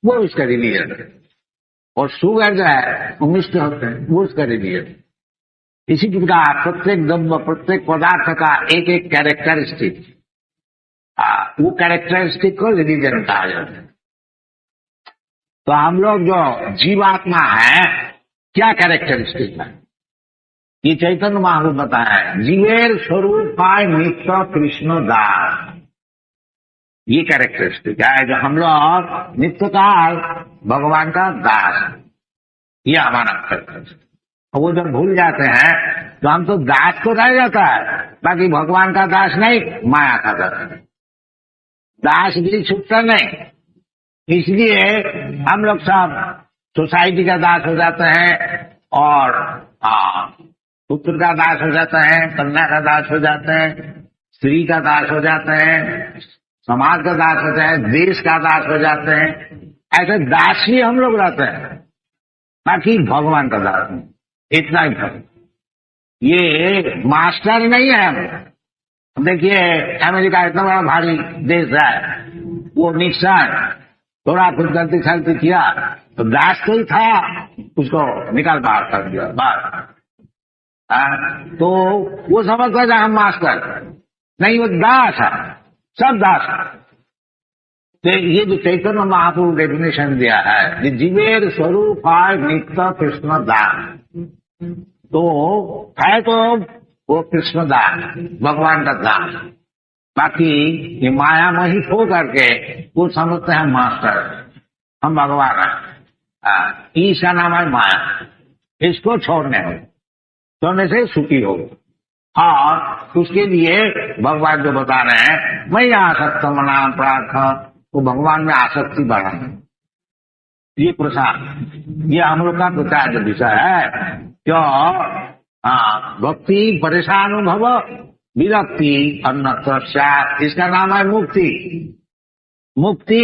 वो उसका रिलीजन है, और सुगर जो है वो मिष्ट होते हैं, वो उसका रिलीजन। इसी प्रकार प्रत्येक द्रव्य प्रत्येक पदार्थ का एक एक कैरेक्टरिस्टिक, वो कैरेक्टरिस्टिक को रिलीजन कहा जाता है। तो हम लोग जो जीवात्मा है क्या कैरेक्टरिस्टिक है, ये चैतन्य महाप्रभु बताया है, जीवेर स्वरूप नित्य कृष्ण दास, ये कैरेक्टरिस्टिक है जो हम लोग नित्य काल भगवान का दास, ये हमारा कैरेक्टरिस्टिक। वो जब भूल जाते हैं तो हम तो दास तो रह जाता है, बाकी भगवान का दास नहीं, माया का दास। दास भी छूटता नहीं, इसलिए हम लोग सब सोसाइटी का दास हो जाते हैं, और पुत्र का दास हो जाते हैं, कन्या का दास हो जाते हैं, स्त्री का दास हो जाते हैं, समाज का दास होते हैं, देश का दास हो जाते हैं। ऐसे दास ही हम लोग रहते हैं, बाकी भगवान का दास नहीं, इतना ही फर्क। ये मास्टर नहीं है हम। देखिए अमेरिका इतना बड़ा भारी देश है, वो निक्सन थोड़ा कुछ गलती सलती किया तो दास तो ही था, उसको निकाल बाहर कर दिया बाहर। तो वो समझता था हम मास्टर, नहीं, वो दास है, सब दास है। तो ये जो चैतन्य महाप्रभु डेफिनेशन दिया है, जीवेर स्वरूप नित्य कृष्ण दास, तो है तो वो कृष्ण दास, भगवान का दास। बाकी ये माया मोहित हो करके वो समझते हैं मास्टर, हम भगवान हैं। इसका नाम है माया। इसको छोड़ने से सुखी हो। और उसके लिए भगवान जो बता रहे हैं, मैं आसक्त मना प्रार्थना, तो भगवान में आसक्ति बढ़ाना, ये प्रसाद, ये हम लोग का प्रचार का विषय है। क्यों? भक्ति परेशान भव विरक्ति अन्नत्र स्यात्, इसका नाम है मुक्ति। मुक्ति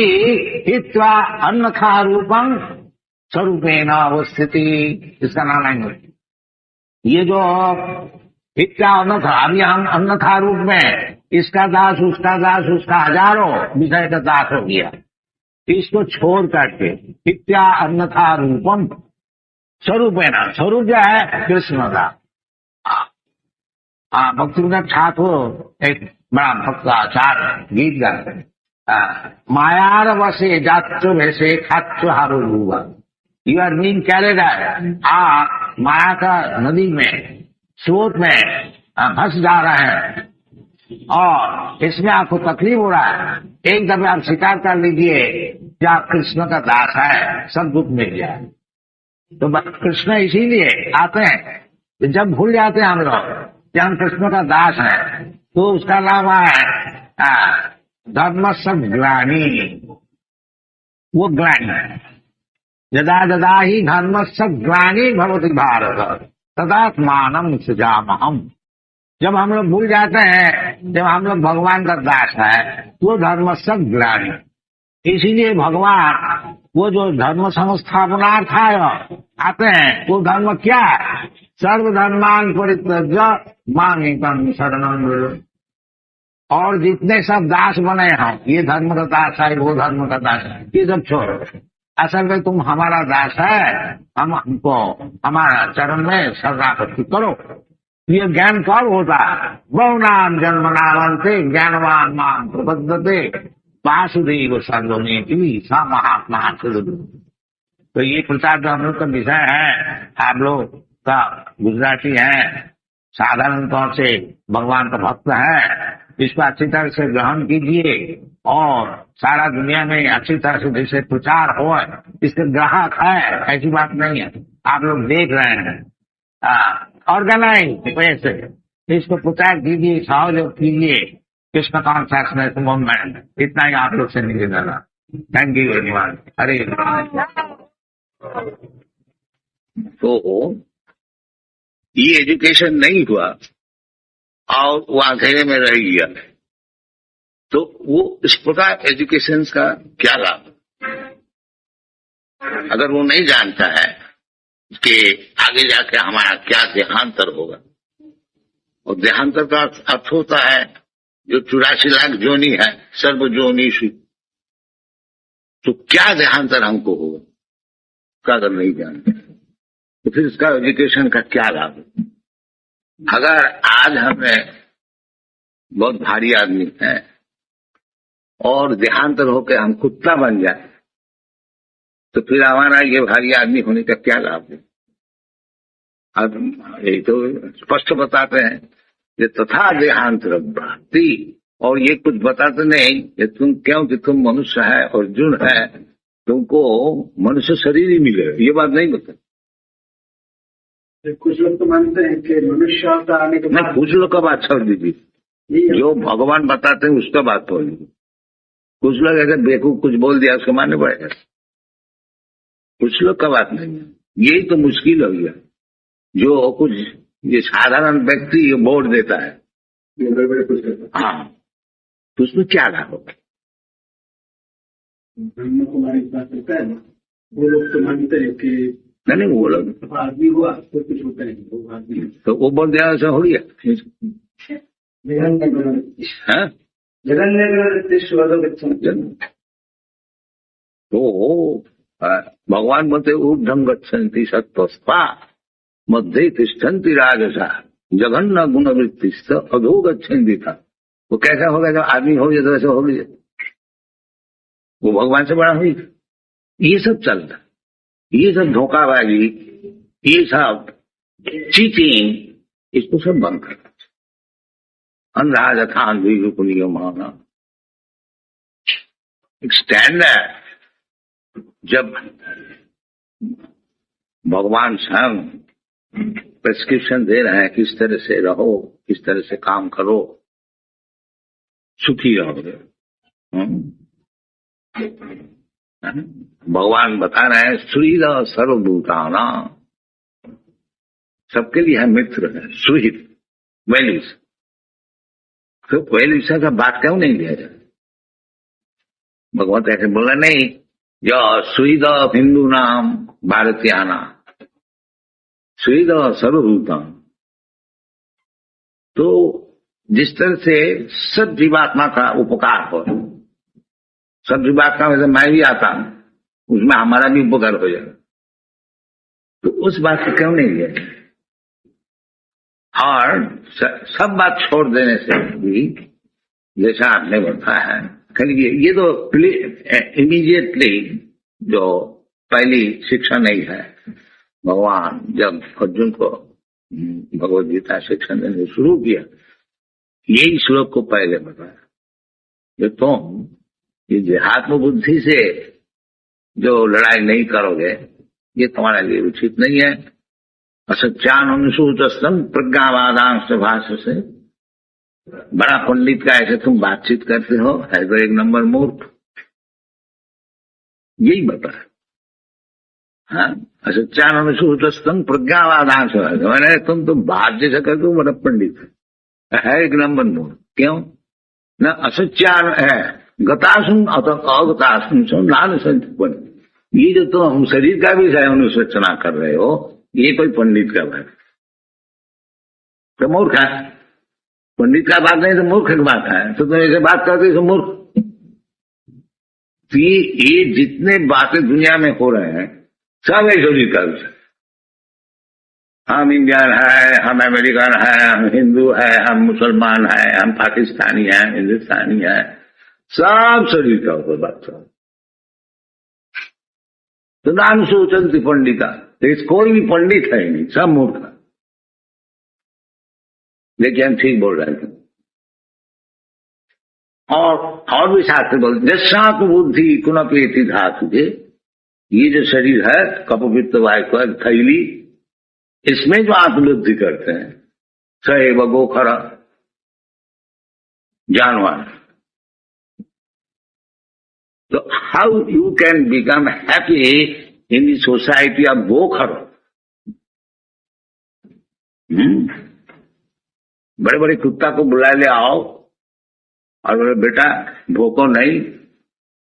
हित्वा अन्नथा रूपं स्वरूपेण अवस्थिति, इसका नाम है मुक्ति। ये जो हित्वा अन्नथा, अभी हम अन्नथा रूप में इसका दास उसका हजारों विषय का दास हो गया। इसको छोड़ करके हित्वा अन्नथा रूपम स्वरूपेण, स्वरूप जो है कृष्ण का। भक्तिविनोद ठाकुर एक बड़ा भक्त आचार्य गीत गाते हैं, मायार वसे जात्रो वैसे खाच्यो हारो हुआ, यू आर बीइंग कैरिड, आप माया का नदी में स्रोत में फंस जा रहे हैं और इसमें आपको तकलीफ हो रहा है। एक दफे आप स्वीकार कर लीजिए कि आप कृष्ण का दास है, सब दुख मिल जाए। तो कृष्ण इसीलिए आते हैं, जब भूल जाते हैं हम लोग कि हम कृष्ण का दास है, तो उसका नाम है धर्म सब ग्लानि, वो ग्लानि है। यदा यदा ही धर्म सब ग्लानि भवति भारत तदात्मानम सृजामहम्, जब हम लोग भूल जाते हैं, जब हम लोग भगवान का दास है, तो धर्म सब ग्लानि। इसीलिए भगवान वो जो धर्म संस्थापनार्थाय आते हैं, वो धर्म क्या है? सर्वधर्मान परित्यज्य मामेकं शरणं व्रज। और जितने सब दास बने हैं, ये धर्म का दास है, वो धर्म का दास है, ये सब छोड़ो। असल में तुम हमारा दास है, हमको हमारा चरण में शरणागति करो। ये ज्ञान कब होता है? बहुनाम जन्मनावन्ते ज्ञानवान मां प्रपद्यते वासुदेव सर्वमेति सा महात्मा सुलभ। तो ये प्रचार जो हम लोग का विषय है, आप लोग का गुजराती है, साधारण तौर से भगवान का भक्त है, इसको अच्छी तरह से ग्रहण कीजिए और सारा दुनिया में अच्छी तरह से जैसे प्रचार हो, इसके ग्राहक है, ऐसी बात नहीं है। आप लोग देख रहे हैं, ऑर्गेनाइज पैसे इसको प्रचार कीजिए, सहयोग कीजिए, कृष्ण कॉन्शसनेस मूवमेंट, इतना ही आप लोग से निवेदन है। Thank you very much. हरे तो ये एजुकेशन नहीं हुआ और वो अंधेरे में रह गया, तो वो इस प्रकार एजुकेशन का क्या लाभ? अगर वो नहीं जानता है कि आगे जाके हमारा क्या देहांतर होगा, और देहांतर का अर्थ होता है जो 84 लाख जोनी है, सर्व जोनीषु, तो क्या देहांतर हमको होगा का अगर नहीं जानते, तो फिर इसका एजुकेशन का क्या लाभ? अगर आज हमें बहुत भारी आदमी है और देहांतर होकर हम कुत्ता बन जाए, तो फिर हमारा ये भारी आदमी होने का क्या लाभ है? अब ये तो स्पष्ट बताते हैं कि तथा देहांतर भक्ति, और ये कुछ बताते नहीं कि तुम क्योंकि तुम मनुष्य है, अर्जुन है, तुमको मनुष्य शरीर ही मिलेगा, ये बात नहीं बताते। कुछ लोग तो मानते हैं कि मनुष्य का आने के बाद, कुछ लोग का बात छोड़ दीजिए, जो भगवान बताते हैं उसका बात छोड़ दीजिए। कुछ लोग अगर बेवकूफ कुछ बोल दिया उसको मानने पड़ेगा, कुछ लोग का बात नहीं है। यही तो मुश्किल हो गया, जो कुछ ये साधारण व्यक्ति वोट देता है, हाँ, तो उसमें क्या लाभ होगा? ब्रह्म कुमारी बात करता है ना, वो लोग तो मानते हैं कि नहीं, वो लोग आदमी हुआ तो कुछ होता है, वो आदमी तो वो बोल दिया ऐसा हो गया। तो भगवान बोलते ऊर्ध्वं गच्छन्ति सत्त्वस्ता मध्ये तिष्ठन्ति राजसा जघन्य गुणवृत्तिश्च अधो गच्छन्ति था। वो कैसा होगा? जब आदमी हो गया तो ऐसा हो गया, वो भगवान से बड़ा हुई। ये सब चलता, ये सब धोखाबाजी, ये सब चीटिंग, इसको सब बंद करना चाहिए। अनुराधान भी रूपनीय माना एक स्टैंडर्ड, जब भगवान स्वयं प्रेस्क्रिप्शन दे रहे हैं, किस तरह से रहो, किस तरह से काम करो, सुखी रहोगे। भगवान बता रहे हैं सुहृद सर्वभूताना, सबके लिए है मित्र है सुहृद, वैल्यूज। तो वैल्यूज का बात क्यों नहीं लिया जाए? भगवत ऐसे बोला नहीं, जो सुहृद हिंदू नाम भारतीयाना सुहृद सर्वभूतान। तो जिस तरह से सब जीवात्मा का उपकार हो, सब जीवात्मा में से मैं भी आता हूं, उसमें हमारा भी उपकार हो जाए, तो उस बात को क्यों नहीं लिया? और सब बात छोड़ देने से भी, जैसा आपने बताया है, खाली ये तो इमीडिएटली जो पहली शिक्षा नहीं है, भगवान जब अर्जुन को भगवद गीता शिक्षा देने शुरू किया, यही श्लोक को पहले बताया, जो तुम ये देहात्म बुद्धि से जो लड़ाई नहीं करोगे, ये तुम्हारे लिए उचित नहीं है। असत्यान अनुसूतस्तम प्रज्ञावादांश भाष्य से, बड़ा पंडित का ऐसे तुम बातचीत करते हो, है तो एक नंबर मूर्ख। यही बताया। हाँ, असत्यान अनुसूतस्तम प्रज्ञावादांश, मैंने तुम तो बात जैसा करते हो, बड़ा पंडित है एक नंबर मूर्ख। क्यों? न असत्यान है गतासुम अगतासुम सो नान संपन। ये जो तुम शरीर का भी अनुसूचना कर रहे हो, ये कोई पंडित का बात तो मूर्ख है। पंडित का बात नहीं तो मूर्ख की बात है। तो तुम ऐसे बात करते तो मूर्ख। तो ये जितने बातें दुनिया में हो रहे हैं, सब ऐश्वर्य का विषय। हम इंडियन है, हम अमेरिकन है, हम हिंदू है, हम मुसलमान है, हम पाकिस्तानी है, हिंदुस्तानी है, सब शरीर का ऊपर बात है। तो नाम सोचती पंडिता, कोई भी पंडित है नहीं, सब मूर्ख है। लेकिन हम ठीक बोल रहे थे। और भी शास्त्र बोलते, जस्सात बुद्धि कुनपेति धातु के, ये जो शरीर है कपवित्त वायु थैली, इसमें जो आत्मबुद्धि करते हैं, सैव गोखर जानवर। तो how you can become happy in the society of गोखर? बड़े बड़े कुत्ता को बुला ले आओ और बोले बेटा भोको नहीं,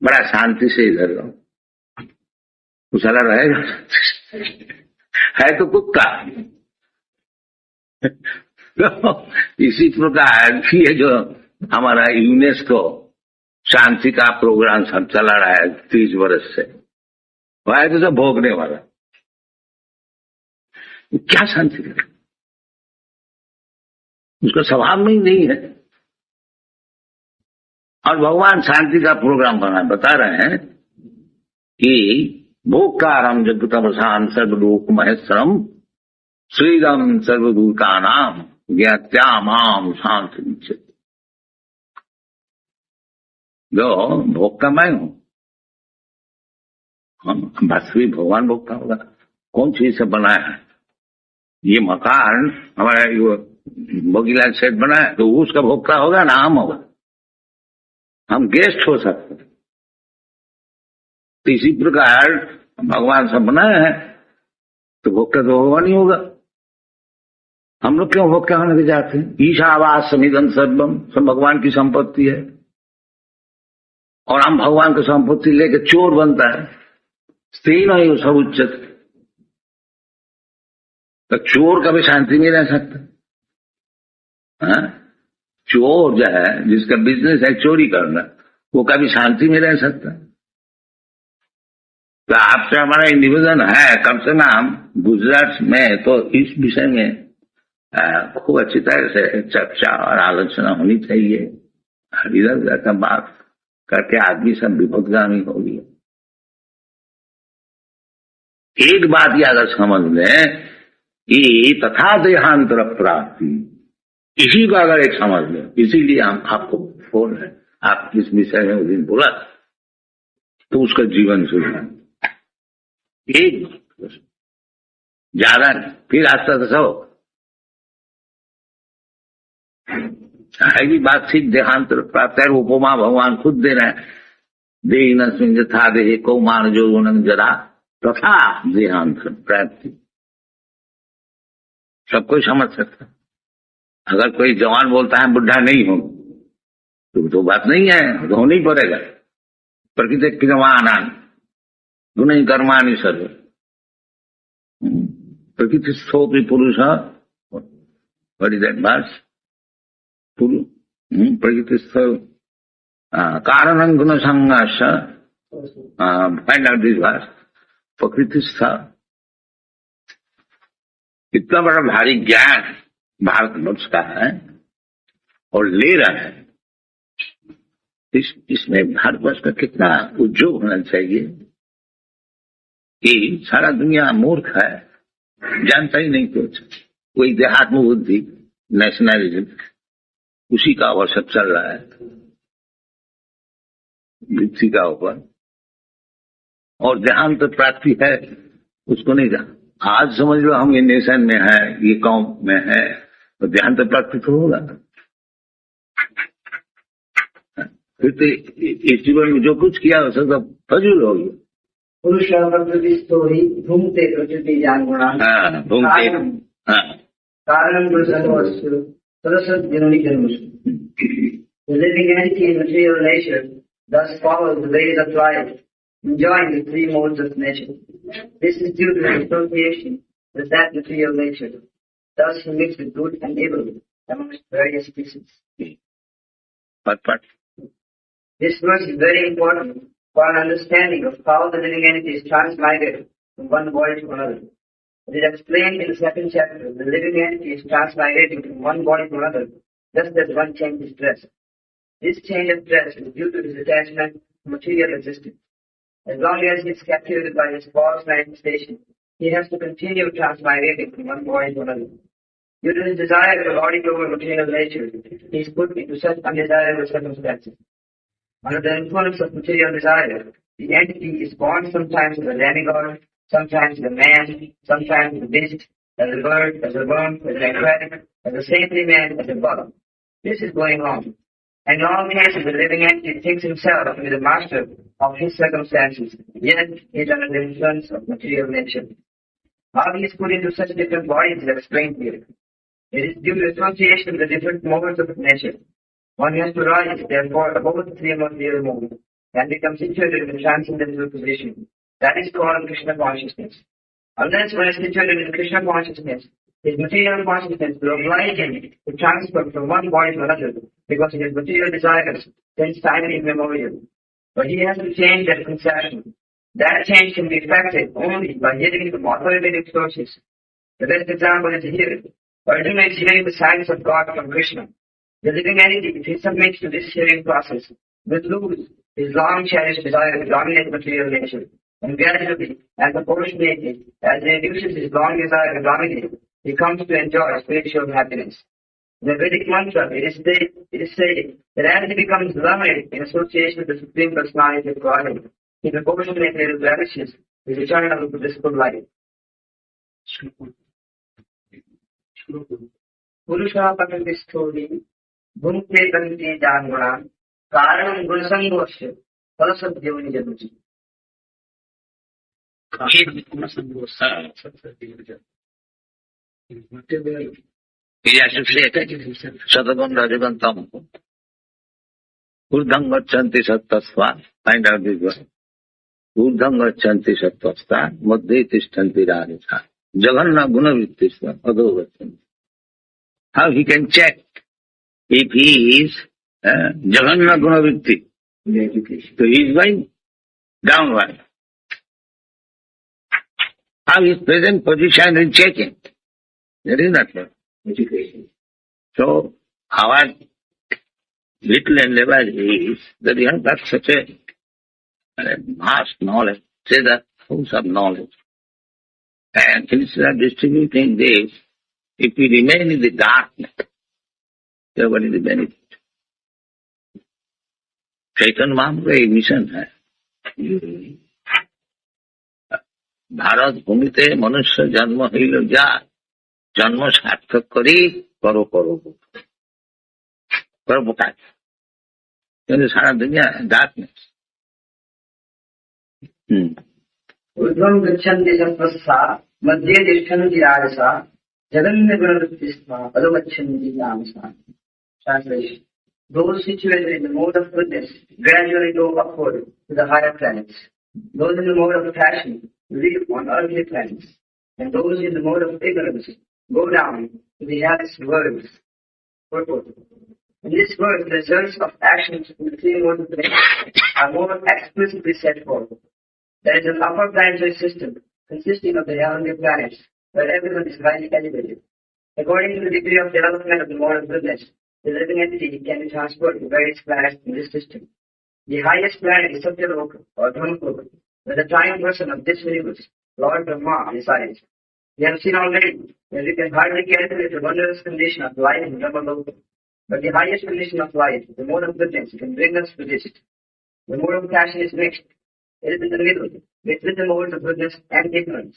बड़ा शांति से इधर रहो, उछला रहेगा है तो कुत्ता। तो इसी प्रकार ये जो हमारा यूनेस्को शांति का प्रोग्राम सब चला रहा है 30 वर्ष से, वह तो सब भोगने वाला, क्या शांति करे? उसका स्वभाव में ही नहीं है। और भगवान शांति का प्रोग्राम बता रहे हैं कि भोक्तारम जगतमसाम सर्वलोक महेश्वरम श्रीरम सर्वभूतानाम ज्ञात्यामाम शांति। जो भोक्ता मैं हूं, हम वास्तविक भगवान भोक्ता होगा। कौन चीज से बना है? ये मकान हमारा बगीला सेट बना है, तो उसका भोक्ता होगा ना हम होगा? हम गेस्ट हो सकते। तो इसी प्रकार भगवान सब बनाए हैं, तो भोक्ता तो होगा नहीं होगा। हम लोग क्यों भोक्ता होने के जाते हैं? ईशावास समिदं सर्वम, सब भगवान की संपत्ति है, और हम भगवान की संपत्ति लेके चोर बनता है। स्त्री नहीं सब उच्चत, तो चोर कभी शांति में रह सकता? हाँ? चोर जो है, जिसका बिजनेस है चोरी करना, वो कभी शांति में रह सकता? तो आपसे हमारा निवेदन है, कम से कम गुजरात में तो इस विषय में खूब अच्छी तरह से चर्चा और आलोचना होनी चाहिए। इधर उधर का बात करके आदमी सब विपदगामी हो गया। एक बात याद समझ लें कि तथा देहांतर प्राप्ति, इसी का अगर एक समझ लें, इसीलिए हम आपको बोल रहे हैं। आप किस विषय में उस दिन बोला तो उसका जीवन सुधार। एक ज्यादा फिर आस्था तो सो है भी बात ठीक। देहांत प्राप्त है, उपमा भगवान खुद दे रहे हैं। देही नस्मिन् यथा देहे कौमार जो गुणं जरा तथा देहांत प्राप्ति। सब कोई समझ सकता। अगर कोई जवान बोलता है बुढ़ा नहीं हो तो बात नहीं है, होना ही पड़ेगा। प्रकृति क्रियमाणा गुण कर्माणि सर्व प्रकृति स्थोपि पुरुष वर्ष प्रकृति कारण गुण संघर्ष फाइंड आउट दिस वर्स प्रकृति स्थ। इतना बड़ा भारी ज्ञान भारतवर्ष का है और ले रहा है। इसमें भारतवर्ष का कितना उद्योग होना चाहिए कि सारा दुनिया मूर्ख है, जानता ही नहीं कुछ। कोई देहात्म बुद्धि नेशनलिज्म उसी का आवश्यक चल रहा है वृत्ति का ऊपर, और देहांत प्राप्ति है उसको नहीं जान। आज समझ लो हम ये नेशन में है, ये कौम में है, तो देहांत प्राप्ति तो होगा। फिर तो इस जीवन में जो कुछ किया वो सब फजूल हो गया। पुरुष प्रकृति घूमते प्रकृति जान गुणा घूमते कारण The living entity in material nature thus follows the ways of life, enjoying the three modes of nature. This is due to his association with that material nature. Thus he mixes good and evil amongst various species. But This verse is very important for an understanding of how the living entity is transmigrated from one body to another. It is explained in the second chapter. The living entity is transmigrating from one body to another, just as one changes dress. This change of dress is due to his attachment to material existence. As long as he is captured by his false manifestation, he has to continue transmigrating from one body to another. Due to his desire to embody over material nature, he is put into such undesirable circumstances. Under the influence of material desire, the entity is born sometimes as a demigod, sometimes as a man, sometimes as a beast, as a bird, as a worm, as an aquatic, as a saintly man, as a bug. This is going on. And in all cases, the living entity thinks himself to be the master of his circumstances, yet he is under the influence of material nature. How he is put into such different bodies is explained here. It is due to association with the different modes of nature. One has to rise, therefore, above the three material modes and become situated in the transcendental position. That is called Krishna consciousness. Unless one is situated in Krishna consciousness, his material consciousness will oblige him to transfer from one body to another because his material desires since time immemorial. But he has to change that conception. That change can be effected only by hearing from authoritative sources. The best example is here. Arjuna is hearing the signs of God from Krishna. The living entity, if he submits to this hearing process, will lose his long-cherished desire to dominate material nature. And gradually, and proportionately, as he reduces his long desire to dominate, he comes to enjoy spiritual happiness. In the Vedic mantra, it is said that as he becomes learned in association with the Supreme Personality of Godhead, he proportionately relishes his eternal blissful life. Purusha Prakriti Bhumte Kanti Janmana Karanam Gurasangosya Palasabhyavani Januji. He associated Sadavan Rajagantam Urdham Gachanti Sattasva. Find out this one. Urdham Gachanti Sattasva Madhya Tishtanti Radhika Jaganna Gunavittisva Adho Gachanti. How he can check if he is Jaganna Gunavitti? So he is going downward. How his present position is checking. There is nothing. Education. So our little endeavor is that we have got such a vast knowledge, say the house of knowledge. And instead of distributing this, if we remain in the darkness, then what is the benefit? Chaitanya Mahaprabhu का एक mission है ভারত ভূমিতে মনুষ্য জন্ম হইল যা, জন্ম সার্থক করি করো করো করো কাজ। কিন্তু সারা দুনিয়া ডার্কনেস। ऊर्ध्वं गच्छन्ति सत्त्वस्सा मध्ये तिष्ठन्ति राजसा जगन्य गुणवृत्तिस्था अधो गच्छन्ति तामसा. Translation: those situated in the mode of goodness gradually go upward to the higher planets. Those in the mode of passion live on earthly planets, and those in the mode of ignorance go down to the highest worlds. In this verse, the results of actions in the three modes of nature are more explicitly set forth. There is an upper planetary system consisting of the heavenly planets, where everyone is highly elevated. According to the degree of development of the mode of goodness, the living entity can be transferred to various planets in this system. The highest planet is Satyaloka or Dharmaloka, where the prime person of this universe, Lord Brahma, resides. We have seen already that we can hardly calculate the wondrous condition of life in Brahmaloka, but the highest condition of life, the mode of goodness, can bring us to this. The mode of passion is mixed. It is in the middle, between the modes of goodness and ignorance.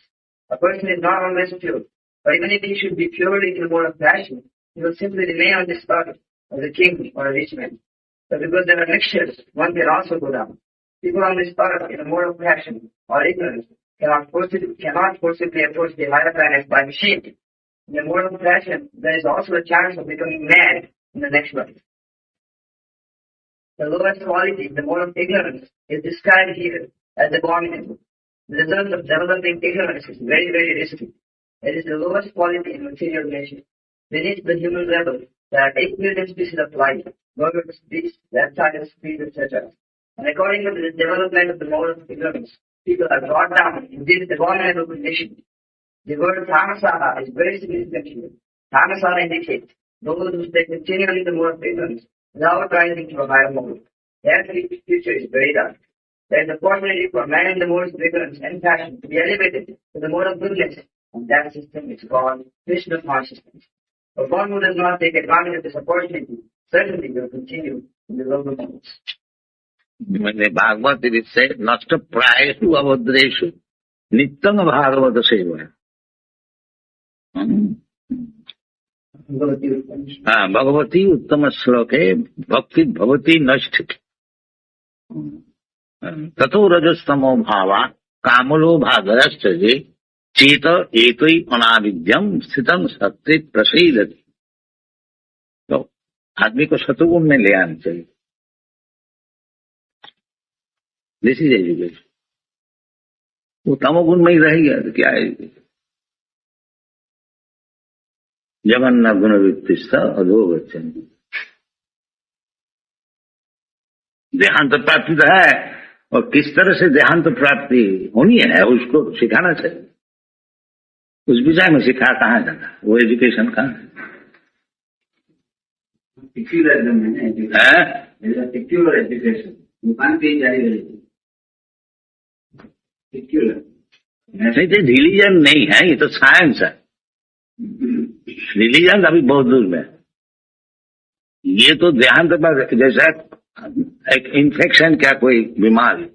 A person is not always pure, but even if he should be purely in the mode of passion, he will simply remain on this earth as a king or a rich man. But because there are mixtures, one can also go down. People on this earth in the mode of passion or ignorance cannot forcibly approach the higher planets by machine. In the mode of passion, there is also a chance of becoming mad in the next life. The lowest quality, the mode of ignorance, is described here as abominable. The result of developing ignorance is very, very risky. It is the lowest quality in material nature. Beneath the human level, there are 8 million species of life, birds, beasts, reptiles, trees, etc. And according to the development of the mode of ignorance, people are brought down in this abominable condition. The word tamasara is very significant here. Tamasara indicates those who stay continually in the mode of ignorance without rising to a higher mode. Their future is very dark. There is a possibility for man in the modes of ignorance and passion to be elevated to the mode of goodness, and that system is called Krishna consciousness. But one who does not take advantage of this opportunity certainly will continue in the lower modes. मैंने भागवत से नष्ट प्रायेषु अभद्रेषु नित्यं भागवत सेवा। भगवती उत्तम श्लोके भक्ति भवती नष्ट ततो रजस्तमो भावा कामलो भागरश्च जे चेत एतै अनाविद्यम स्थितम सत्य प्रसीदति। तो आदमी को शत्रुगुण में ले आना चाहिए। This is education. वो तमोगुण में ही रहेगा तो क्या है? जगन्ना गुण वृत्तिस्थ अधोगच्छन्। देहांत प्राप्ति तो है, और किस तरह से देहांत प्राप्ति होनी है उसको सिखाना चाहिए। उस विषय में सिखा कहाँ जाता, वो एजुकेशन कहाँ है? Peculiar education. You can't be anything. Peculiar. नहीं तो रिलीजन नहीं है, ये तो साइंस है। रिलीजन अभी बहुत दूर में। ये तो देहांत पर जैसा एक इन्फेक्शन क्या कोई बीमारी,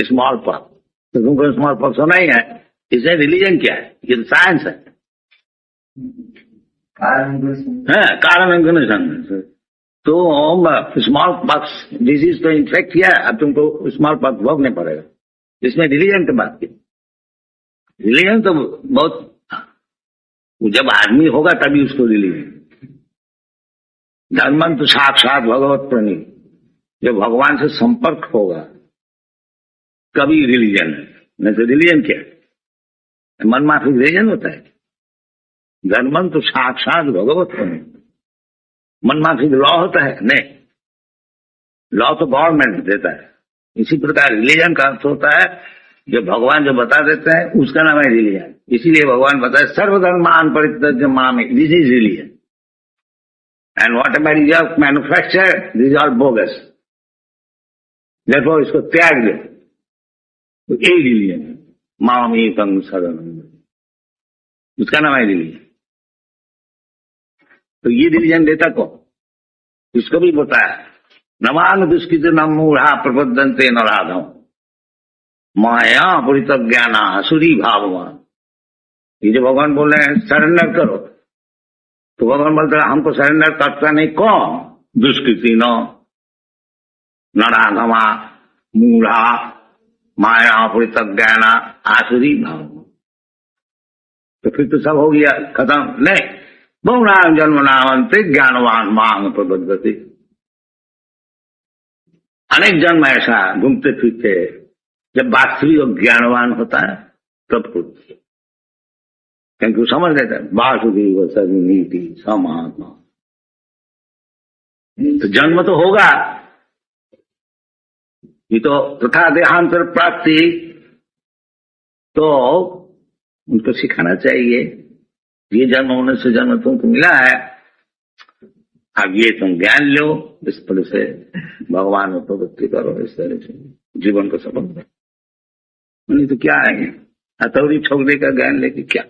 स्मॉल पॉक्स, तो तुमको स्मॉल पॉक्स होना ही है। इसमें रिलीजन क्या है? ये तो साइंस है। कारण तो स्मॉल पॉक्स डिजीज तो इन्फेक्ट किया, अब तुमको स्मॉल पॉक्स भोगने पड़ेगा। इसमें रिलीजन की बात की। रिलीजन तो बहुत, जब आदमी होगा तभी उसको रिलीजन। धर्म तो साक्षात भगवत प्रणीत, जब भगवान से संपर्क होगा कभी रिलीजन है, नहीं तो रिलीजन क्या है? मन माफिक रिलीजन होता है। धर्म तो साक्षात भगवत प्रणीत, मन माफिक लॉ होता है? नहीं, लॉ तो गवर्नमेंट देता है। इसी प्रकार रिलीजन का अर्थ होता है जो भगवान जो बता देते हैं उसका नाम है रिलीजन। इसीलिए भगवान बताए सर्वधर्मान परित्यज्य माम, this is religion. And what ever is manufacture, this is all bogus, therefore इसको त्याग दे। तो यही रिलीजन है, मामेकं शरणं, उसका नाम है रिलीजन। तो ये रिलीजन देता कौन? इसको भी बताया नमान दुष्कृत न मूढ़ा प्रबद्धन्ते नराधम। माया परित ज्ञाना असुरी भाववान। ये जो भगवान बोल रहे हैं सरेंडर करो, तो भगवान बोलते हैं हमको सरेंडर करता नहीं। कौन? दुष्कृति नो नराधमा मूढ़ा माया परित ज्ञाना आसुरी भाव। तो फिर तो सब हो गया, खत्म नहीं। बहुनाम जन्म नामंते ज्ञानवान मांग प्रबद्धति। अनेक जन्म ऐसा घूमते फिरते जब वास्तविक ज्ञानवान होता है तब होती है, क्योंकि वो समझ लेता है वासुदेव सभी नीति समात्मा। तो जन्म तो होगा, ये तो तथा देहांतर प्राप्ति तो उनको सिखाना चाहिए। ये जन्म होने से जन्म तुमको मिला है, अब ये तुम ज्ञान लो, इस तरह से भगवान में प्रवृत्ति करो, इस तरह से जीवन को सफल करो। नहीं तो क्या है, हथौड़ी ठोक देकर ज्ञान लेके क्या।